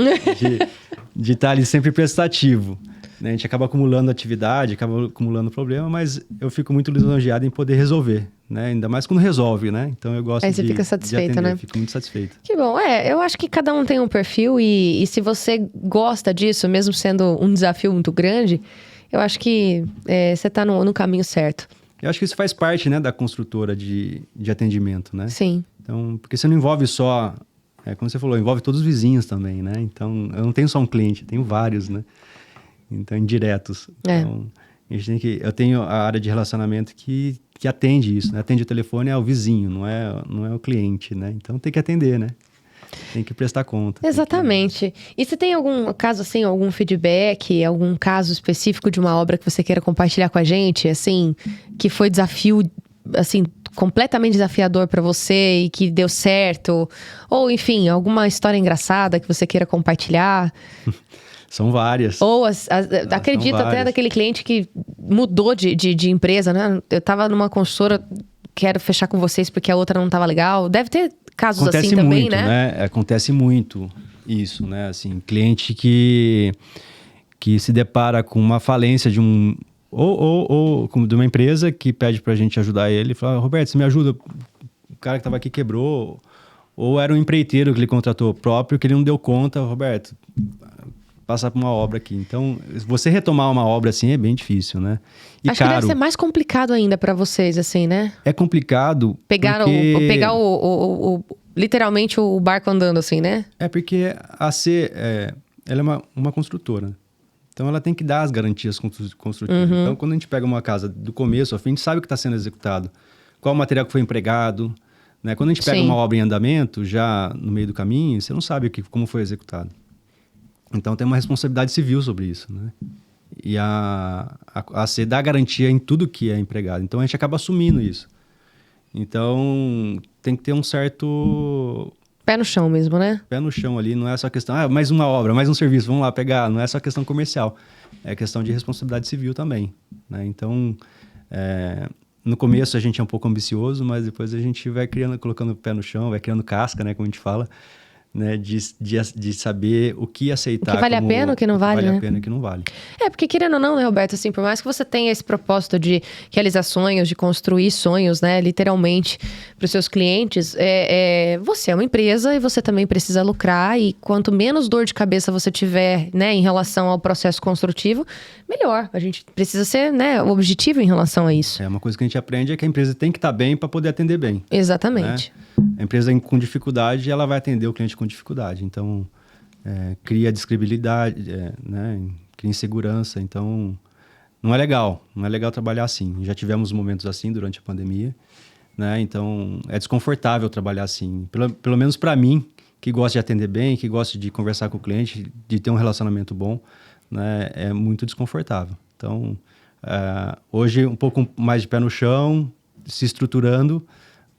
De estar ali sempre prestativo. A gente acaba acumulando atividade, acaba acumulando problema, mas eu fico muito lisonjeado em poder resolver, né? Ainda mais quando resolve, né? Então eu gosto Aí você fica satisfeita, né? Fico muito satisfeito. Que bom. Eu acho que cada um tem um perfil e se você gosta disso, mesmo sendo um desafio muito grande, eu acho que você está no caminho certo. Eu acho que isso faz parte, né, da construtora de atendimento, né? Sim. Então, porque você não envolve só... como você falou, envolve todos os vizinhos também, né? Então, eu não tenho só um cliente, eu tenho vários, né? Então, indiretos. Então, eu tenho a área de relacionamento que atende isso, né? Atende o telefone ao vizinho, não é o cliente, né? Então, tem que atender, né? Tem que prestar conta. Exatamente. E você tem algum caso, assim, algum feedback, algum caso específico de uma obra que você queira compartilhar com a gente, assim, que foi desafio, assim, completamente desafiador para você e que deu certo? Ou, enfim, alguma história engraçada que você queira compartilhar? São várias. Ou acredito até daquele cliente que mudou de empresa, né? Eu tava numa consultora, quero fechar com vocês porque a outra não tava legal. Deve ter casos Acontece assim também, muito, né? Acontece muito isso, né? Assim, cliente que se depara com uma falência de um... Ou de uma empresa que pede pra gente ajudar ele e fala, Roberto, você me ajuda? O cara que tava aqui quebrou. Ou era um empreiteiro que ele contratou próprio, que ele não deu conta. Roberto, passar por uma obra aqui. Então, você retomar uma obra assim é bem difícil, né? E acho que deve ser mais complicado ainda para vocês, assim, né? É complicado pegar literalmente o barco andando, assim, né? Porque a C, ela é uma construtora. Então, ela tem que dar as garantias construtivas. Uhum. Então, quando a gente pega uma casa do começo ao fim, a gente sabe o que está sendo executado. Qual o material que foi empregado, né? Quando a gente pega uma obra em andamento, já no meio do caminho, você não sabe como foi executado. Então, tem uma responsabilidade civil sobre isso, né? E a C dá garantia em tudo que é empregado. Então, a gente acaba assumindo isso. Então, tem que ter um certo Pé no chão mesmo, né? pé no chão ali. Não é só questão, mais uma obra, mais um serviço, vamos lá pegar. Não é só questão comercial. É questão de responsabilidade civil também, né? Então, no começo a gente é um pouco ambicioso, mas depois a gente vai colocando o pé no chão, vai criando casca, né? Como a gente fala. Né, de saber o que aceitar. O que vale a pena, o que não vale, né? Vale a pena e o que não vale. Porque querendo ou não, né, Roberto, assim, por mais que você tenha esse propósito de realizar sonhos, de construir sonhos, né, literalmente, para os seus clientes, você é uma empresa e você também precisa lucrar, e quanto menos dor de cabeça você tiver, né, em relação ao processo construtivo, melhor. A gente precisa ser, né, objetivo em relação a isso. Uma coisa que a gente aprende é que a empresa tem que estar bem para poder atender bem. Exatamente. Né? A empresa com dificuldade, ela vai atender o cliente com dificuldade. Então, cria descredibilidade, né? Cria insegurança. Então, não é legal. Não é legal trabalhar assim. Já tivemos momentos assim durante a pandemia. Né? Então, é desconfortável trabalhar assim. Pelo menos para mim, que gosta de atender bem, que gosta de conversar com o cliente, de ter um relacionamento bom, né? É muito desconfortável. Então, hoje, um pouco mais de pé no chão, se estruturando,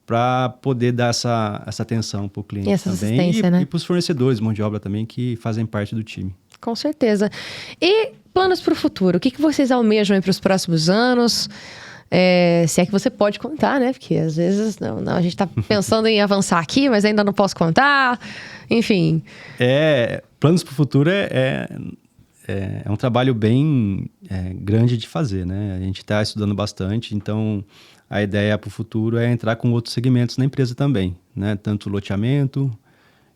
para poder dar essa atenção para o cliente essa também. Assistência, né? E para os fornecedores, mão de obra também, que fazem parte do time. Com certeza. E planos para o futuro? O que vocês almejam para os próximos anos? Se é que você pode contar, né? Porque às vezes não, a gente está pensando em avançar aqui, mas ainda não posso contar. Enfim. Planos para o futuro é um trabalho bem grande de fazer, né? A gente está estudando bastante, então a ideia para o futuro é entrar com outros segmentos na empresa também, né? Tanto loteamento,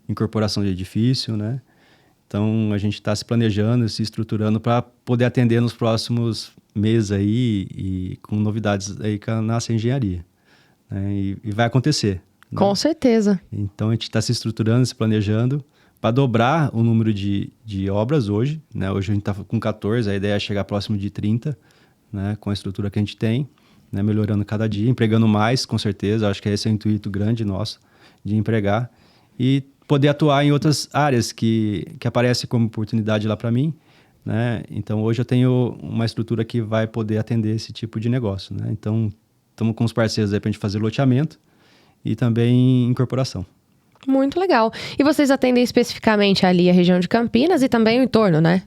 incorporação de edifício, né? Então, a gente está se planejando, se estruturando para poder atender nos próximos meses aí e com novidades aí na engenharia. Né? E vai acontecer. Né? Com certeza. Então, a gente está se estruturando, se planejando para dobrar o número de obras hoje. Né? Hoje a gente está com 14, a ideia é chegar próximo de 30, né? Com a estrutura que a gente tem. Né, melhorando cada dia, empregando mais, com certeza. Acho que esse é o intuito grande nosso, de empregar. E poder atuar em outras áreas que aparecem como oportunidade lá para mim. Né? Então, hoje eu tenho uma estrutura que vai poder atender esse tipo de negócio. Né? Então, estamos com os parceiros aí para a gente fazer loteamento e também incorporação. Muito legal. E vocês atendem especificamente ali a região de Campinas e também o entorno, né?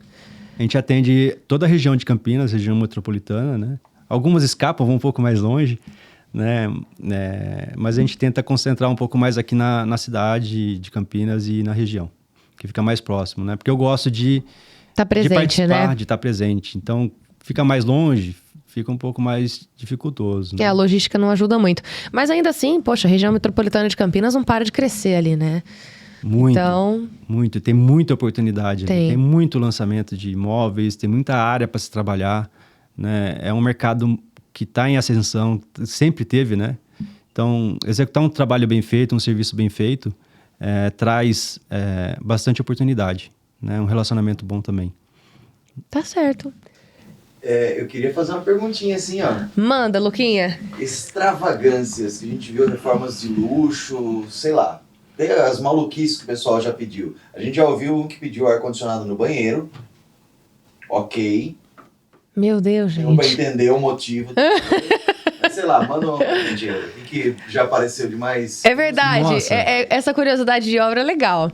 A gente atende toda a região de Campinas, região metropolitana, né? Algumas escapam, vão um pouco mais longe, né? Mas a gente tenta concentrar um pouco mais aqui na cidade de Campinas e na região, que fica mais próximo, né? Porque eu gosto de participar, né? de estar presente. Então, fica mais longe, fica um pouco mais dificultoso. Né? A logística não ajuda muito. Mas ainda assim, poxa, a região metropolitana de Campinas não para de crescer ali, né? Muito, então... muito. Tem muita oportunidade. Tem muito lançamento de imóveis, tem muita área para se trabalhar. Né? É um mercado que está em ascensão, sempre teve, né? Então, executar um trabalho bem feito, um serviço bem feito, traz bastante oportunidade, né? Um relacionamento bom também. Tá certo. Eu queria fazer uma perguntinha assim, ó. Manda, Luquinha. Extravagâncias, que a gente viu reformas de luxo, sei lá. Tem as maluquices que o pessoal já pediu. A gente já ouviu um que pediu ar-condicionado no banheiro. Ok. Meu Deus, gente. Não vai entender o motivo. Mas, sei lá, manda um dinheiro. O que já apareceu demais? É verdade. Essa curiosidade de obra é legal.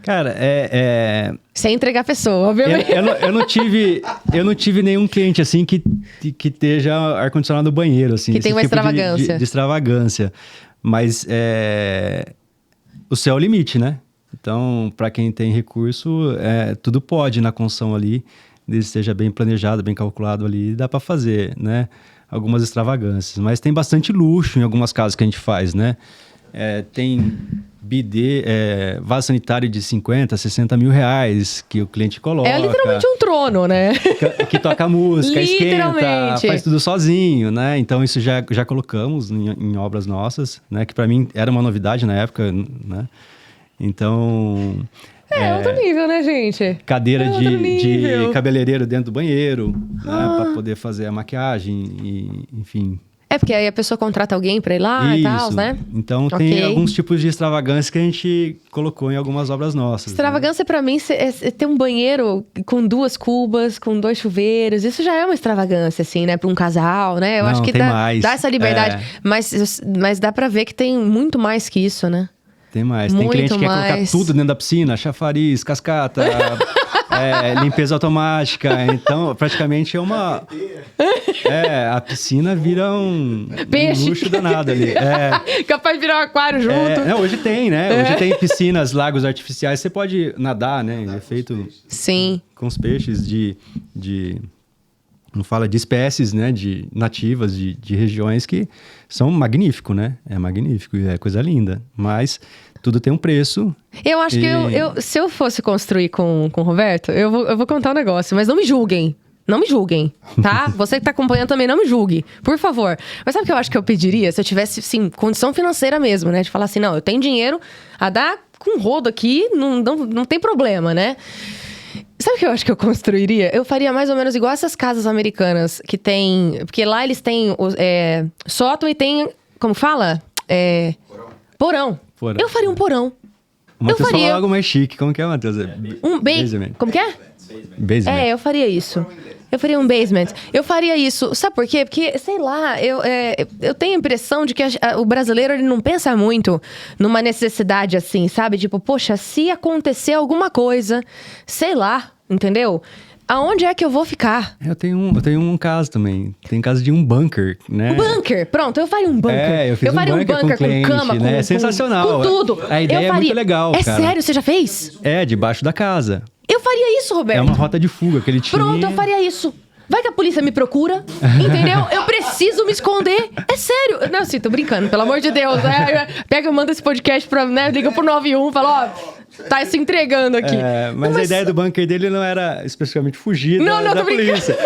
Cara, Sem entregar a pessoa, obviamente. Eu não tive nenhum cliente assim que esteja ar-condicionado no banheiro, assim. Que tem uma tipo extravagância. De extravagância. Mas o céu é o limite, né? Então, para quem tem recurso, tudo pode na construção ali. Desde que esteja bem planejado, bem calculado ali, dá para fazer, né? Algumas extravagâncias. Mas tem bastante luxo em algumas casas que a gente faz, né? Tem bidê, vaso sanitário de 50, 60 mil reais que o cliente coloca. É literalmente um trono, né? Que toca música, esquenta, faz tudo sozinho, né? Então isso já colocamos em obras nossas, né? Que para mim era uma novidade na época, né? Então... outro nível, né, gente? Cadeira de cabeleireiro dentro do banheiro, né? Para poder fazer a maquiagem, e, enfim. É, porque aí a pessoa contrata alguém pra ir lá e tal, né? Então Ok. tem alguns tipos de extravagância que a gente colocou em algumas obras nossas. Extravagância pra mim é ter um banheiro com 2 cubas, com 2 chuveiros. Isso já é uma extravagância, assim, né? Pra um casal, né? Eu Não, acho que tem mais. dá essa liberdade. Mas dá pra ver que tem muito mais que isso, né? Tem mais. Tem Muito cliente que quer colocar mais. tudo dentro da piscina, chafariz, cascata, limpeza automática. Então, praticamente é uma... a piscina vira um Peixe. luxo danado ali. Capaz de virar um aquário junto. Hoje tem, né? Hoje tem piscinas, lagos artificiais. Você pode nadar, né? É feito Sim. com os peixes de não fala de espécies, né, de nativas de regiões que são magnífico, né? É magnífico, é coisa linda. Mas tudo tem um preço. Eu acho que se eu fosse construir com o Roberto, eu vou contar um negócio, mas não me julguem. Não me julguem, tá? Você que tá acompanhando também, não me julgue, por favor. Mas sabe o que eu acho que eu pediria? Se eu tivesse, sim, condição financeira mesmo, né? De falar assim, não, eu tenho dinheiro a dar com rodo aqui, não tem problema, né? Sabe o que eu acho que eu construiria? Eu faria mais ou menos igual essas casas americanas que tem... Porque lá eles têm sótão e tem... Como fala? Porão. Eu faria um porão. O Matheus falou algo mais chique. Como que é, Matheus? Basement. Como que é? Basement. Eu faria isso. Eu faria um basement. Eu faria isso. Sabe por quê? Porque, sei lá, eu tenho a impressão de que o brasileiro ele não pensa muito numa necessidade assim, sabe? Tipo, poxa, se acontecer alguma coisa, sei lá, entendeu? Aonde é que eu vou ficar? Eu tenho um caso também. Tem caso de um bunker, né? Um bunker, pronto, eu faria um bunker. Eu fiz faria um bunker com cliente, cama, né? É sensacional. Com tudo. A ideia é muito legal, cara. Sério, você já fez? Debaixo da casa. Eu faria isso, Roberto. É uma rota de fuga que ele tinha. Pronto, eu faria isso. Vai que a polícia me procura, entendeu? Eu preciso me esconder. É sério. Não, assim, tô brincando, pelo amor de Deus. Né? Pega, manda esse podcast pra, né? Liga pro 91, fala, tá se entregando aqui. Mas a ideia do bunker dele não era especificamente fugir da polícia.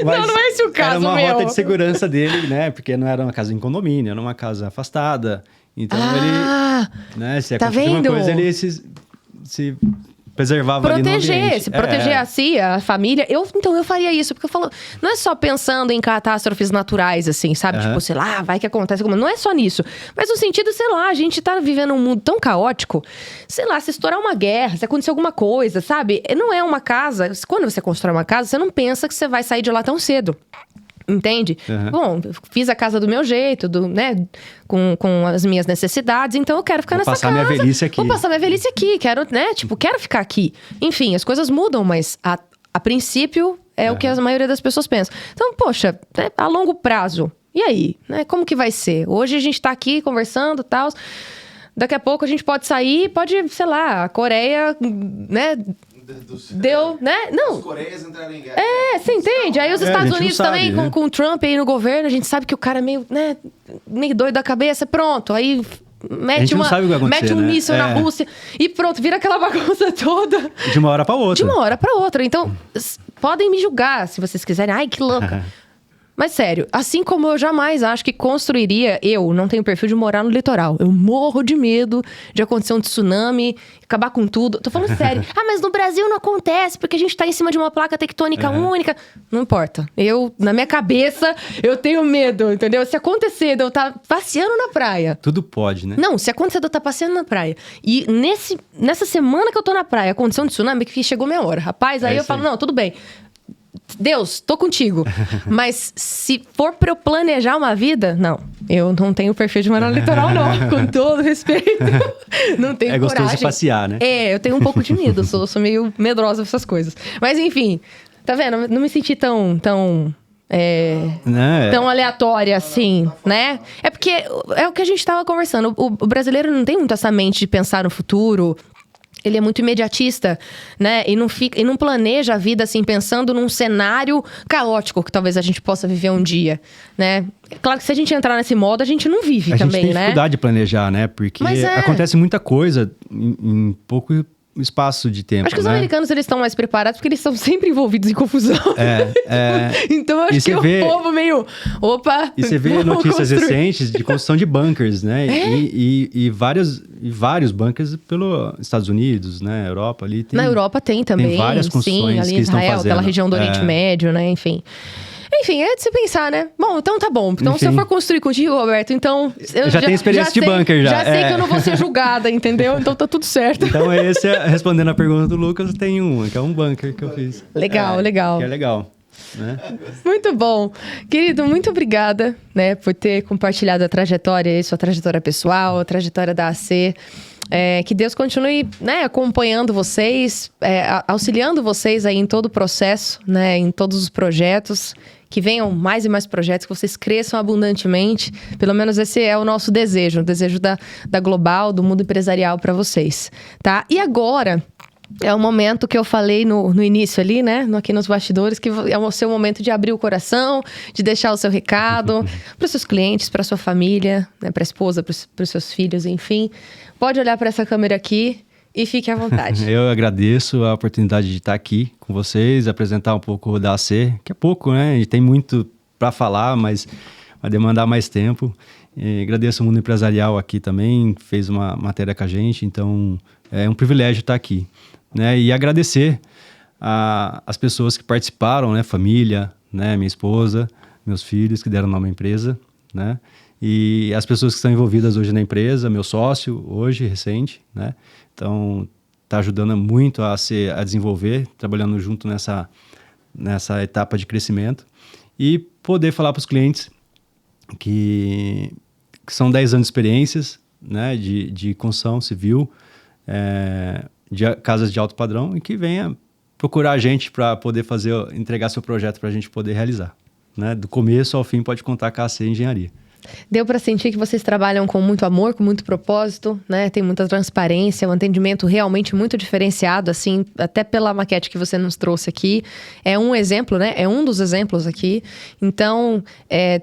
Mas não é esse o caso, era uma meu. rota de segurança dele, né? Porque não era uma casa em condomínio, era uma casa afastada. Então ele, né? Se acontecer uma coisa, ele se preservava ali no ambiente. Se proteger a si, a família. Então eu faria isso, porque eu falo, não é só pensando em catástrofes naturais, assim, sabe? Tipo, sei lá, vai que acontece alguma... Não é só nisso. Mas no sentido, sei lá, a gente tá vivendo um mundo tão caótico. Sei lá, se estourar uma guerra, se acontecer alguma coisa, sabe? Não é uma casa... Quando você constrói uma casa, você não pensa que você vai sair de lá tão cedo. Entende? Bom, eu fiz a casa do meu jeito, né? Com as minhas necessidades, então eu quero ficar nessa casa. Vou passar minha velhice aqui. Vou passar minha velhice aqui, quero, né? Tipo, quero ficar aqui. Enfim, as coisas mudam, mas a princípio é o que a maioria das pessoas pensa. Então, poxa, né, a longo prazo, e aí? Né? Como que vai ser? Hoje a gente tá aqui conversando e tal. Daqui a pouco a gente pode sair, sei lá, a Coreia, né? Deu, né? Não. Os Coreias entraram em guerra. Você entende? Aí os Estados Unidos sabe, também, né? com o Trump aí no governo, a gente sabe que o cara é meio, né, meio doido da cabeça, pronto. Aí mete não sabe o que vai acontecer, um né? míssil na Rússia e pronto, vira aquela bagunça toda. De uma hora pra outra. De uma hora pra outra. Então, podem me julgar se vocês quiserem. Ai, que louca. Mas sério, assim como eu jamais acho que construiria, eu não tenho perfil de morar no litoral. Eu morro de medo de acontecer um tsunami, acabar com tudo. Tô falando sério. Mas no Brasil não acontece, porque a gente tá em cima de uma placa tectônica única. Não importa. Na minha cabeça, eu tenho medo, entendeu? Se acontecer de eu estar passeando na praia. Tudo pode, né? Não, se acontecer de eu estar passeando na praia. E nessa semana que eu tô na praia, aconteceu um tsunami que chegou minha hora. Rapaz, aí eu falo, não, tudo bem. Deus, tô contigo. Mas se for pra eu planejar uma vida, não. Eu não tenho perfil de morar no litoral, não. Com todo respeito. Não tenho coragem. É gostoso de passear, né? Eu tenho um pouco de medo. Sou meio medrosa com essas coisas. Mas enfim, tá vendo? Não me senti tão aleatória assim, né? É porque é o que a gente tava conversando. O brasileiro não tem muito essa mente de pensar no futuro. Ele é muito imediatista, né? E não planeja a vida, assim, pensando num cenário caótico que talvez a gente possa viver um dia, né? Claro que se a gente entrar nesse modo, a gente não vive também, né? A gente tem dificuldade de planejar, né? Porque acontece muita coisa em pouco espaço de tempo, acho que os americanos, eles estão mais preparados porque eles estão sempre envolvidos em confusão. Então, acho que o povo meio... Opa! E você vê notícias recentes de construção de bunkers, né? E vários bunkers pelos Estados Unidos, né? Europa ali. Na Europa tem também. Tem várias construções ali que em estão Israel, fazendo. aquela região do Oriente Médio, né? Enfim. Enfim, é de se pensar, né? Bom, então tá bom. Então, se eu for construir contigo, Roberto, então... Eu já tenho experiência de bunker, já. Já sei que eu não vou ser julgada, entendeu? Então tá tudo certo. Então, respondendo a pergunta do Lucas, tem uma, que é um bunker que eu fiz. Legal. Que é legal. Né? Muito bom. Querido, muito obrigada, né, por ter compartilhado a trajetória aí, sua trajetória pessoal, a trajetória da AC. Que Deus continue, né, acompanhando vocês, auxiliando vocês aí em todo o processo, né, em todos os projetos. Que venham mais e mais projetos, que vocês cresçam abundantemente. Pelo menos esse é o nosso desejo, o desejo da Global, do mundo empresarial para vocês, tá? E agora... É o momento que eu falei no início ali, né? Aqui nos bastidores, que é o seu momento de abrir o coração, de deixar o seu recado para os seus clientes, para sua família, né? Para a esposa, para os seus filhos, enfim. Pode olhar para essa câmera aqui e fique à vontade. Eu agradeço a oportunidade de estar aqui com vocês, apresentar um pouco da AC, que é pouco, né? A gente tem muito para falar, mas vai demandar mais tempo. E agradeço o mundo empresarial aqui também, fez uma matéria com a gente, então é um privilégio estar aqui. Né, e agradecer as pessoas que participaram, né, família, né, minha esposa, meus filhos que deram nome à empresa, né, e as pessoas que estão envolvidas hoje na empresa, meu sócio hoje, recente, né, então está ajudando muito a desenvolver, trabalhando junto nessa etapa de crescimento e poder falar para os clientes que são 10 anos de experiências, né, de construção civil, de casas de alto padrão e que venha procurar a gente para poder entregar seu projeto para a gente poder realizar. Né? Do começo ao fim pode contar com a AC Engenharia. Deu para sentir que vocês trabalham com muito amor, com muito propósito, né? Tem muita transparência, um atendimento realmente muito diferenciado, assim, até pela maquete que você nos trouxe aqui. É um exemplo, né? É um dos exemplos aqui. Então,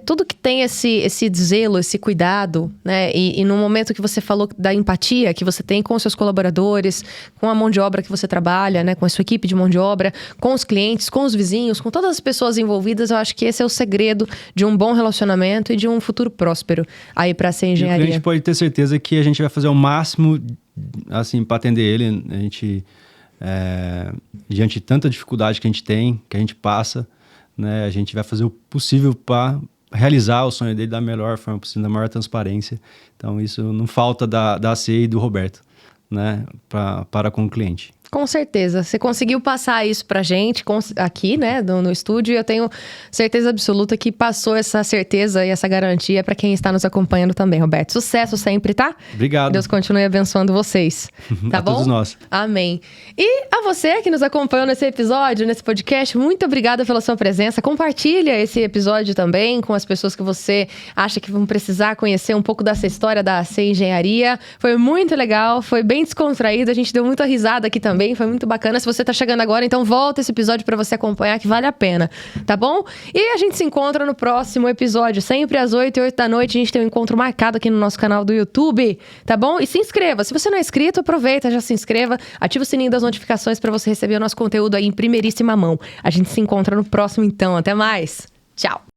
tudo que tem esse zelo, esse cuidado, né? E no momento que você falou da empatia que você tem com os seus colaboradores, com a mão de obra que você trabalha, né? Com a sua equipe de mão de obra, com os clientes, com os vizinhos, com todas as pessoas envolvidas, eu acho que esse é o segredo de um bom relacionamento e de um futuro próspero aí para ser engenharia. E a gente pode ter certeza que a gente vai fazer o máximo assim para atender ele. A gente diante de tanta dificuldade que a gente tem, que a gente passa, né, a gente vai fazer o possível para realizar o sonho dele da melhor forma possível, da maior transparência. Então isso não falta da AC e do Roberto, né, para com o cliente. Com certeza. Você conseguiu passar isso pra gente aqui, né, no estúdio. E eu tenho certeza absoluta que passou essa certeza e essa garantia pra quem está nos acompanhando também, Roberto. Sucesso sempre, tá? Obrigado. Deus continue abençoando vocês. Tá bom? Todos nós. Amém. E a você que nos acompanhou nesse episódio, nesse podcast, muito obrigada pela sua presença. Compartilha esse episódio também com as pessoas que você acha que vão precisar conhecer um pouco dessa história da AC Engenharia. Foi muito legal, foi bem descontraído. A gente deu muita risada aqui também. Foi muito bacana. Se você tá chegando agora, então volta esse episódio pra você acompanhar, que vale a pena, tá bom? E a gente se encontra no próximo episódio, sempre às 8 e 8 da noite. A gente tem um encontro marcado aqui no nosso canal do YouTube, tá bom? E se inscreva. Se você não é inscrito, aproveita, já se inscreva. Ativa o sininho das notificações pra você receber o nosso conteúdo aí em primeiríssima mão. A gente se encontra no próximo, então. Até mais. Tchau.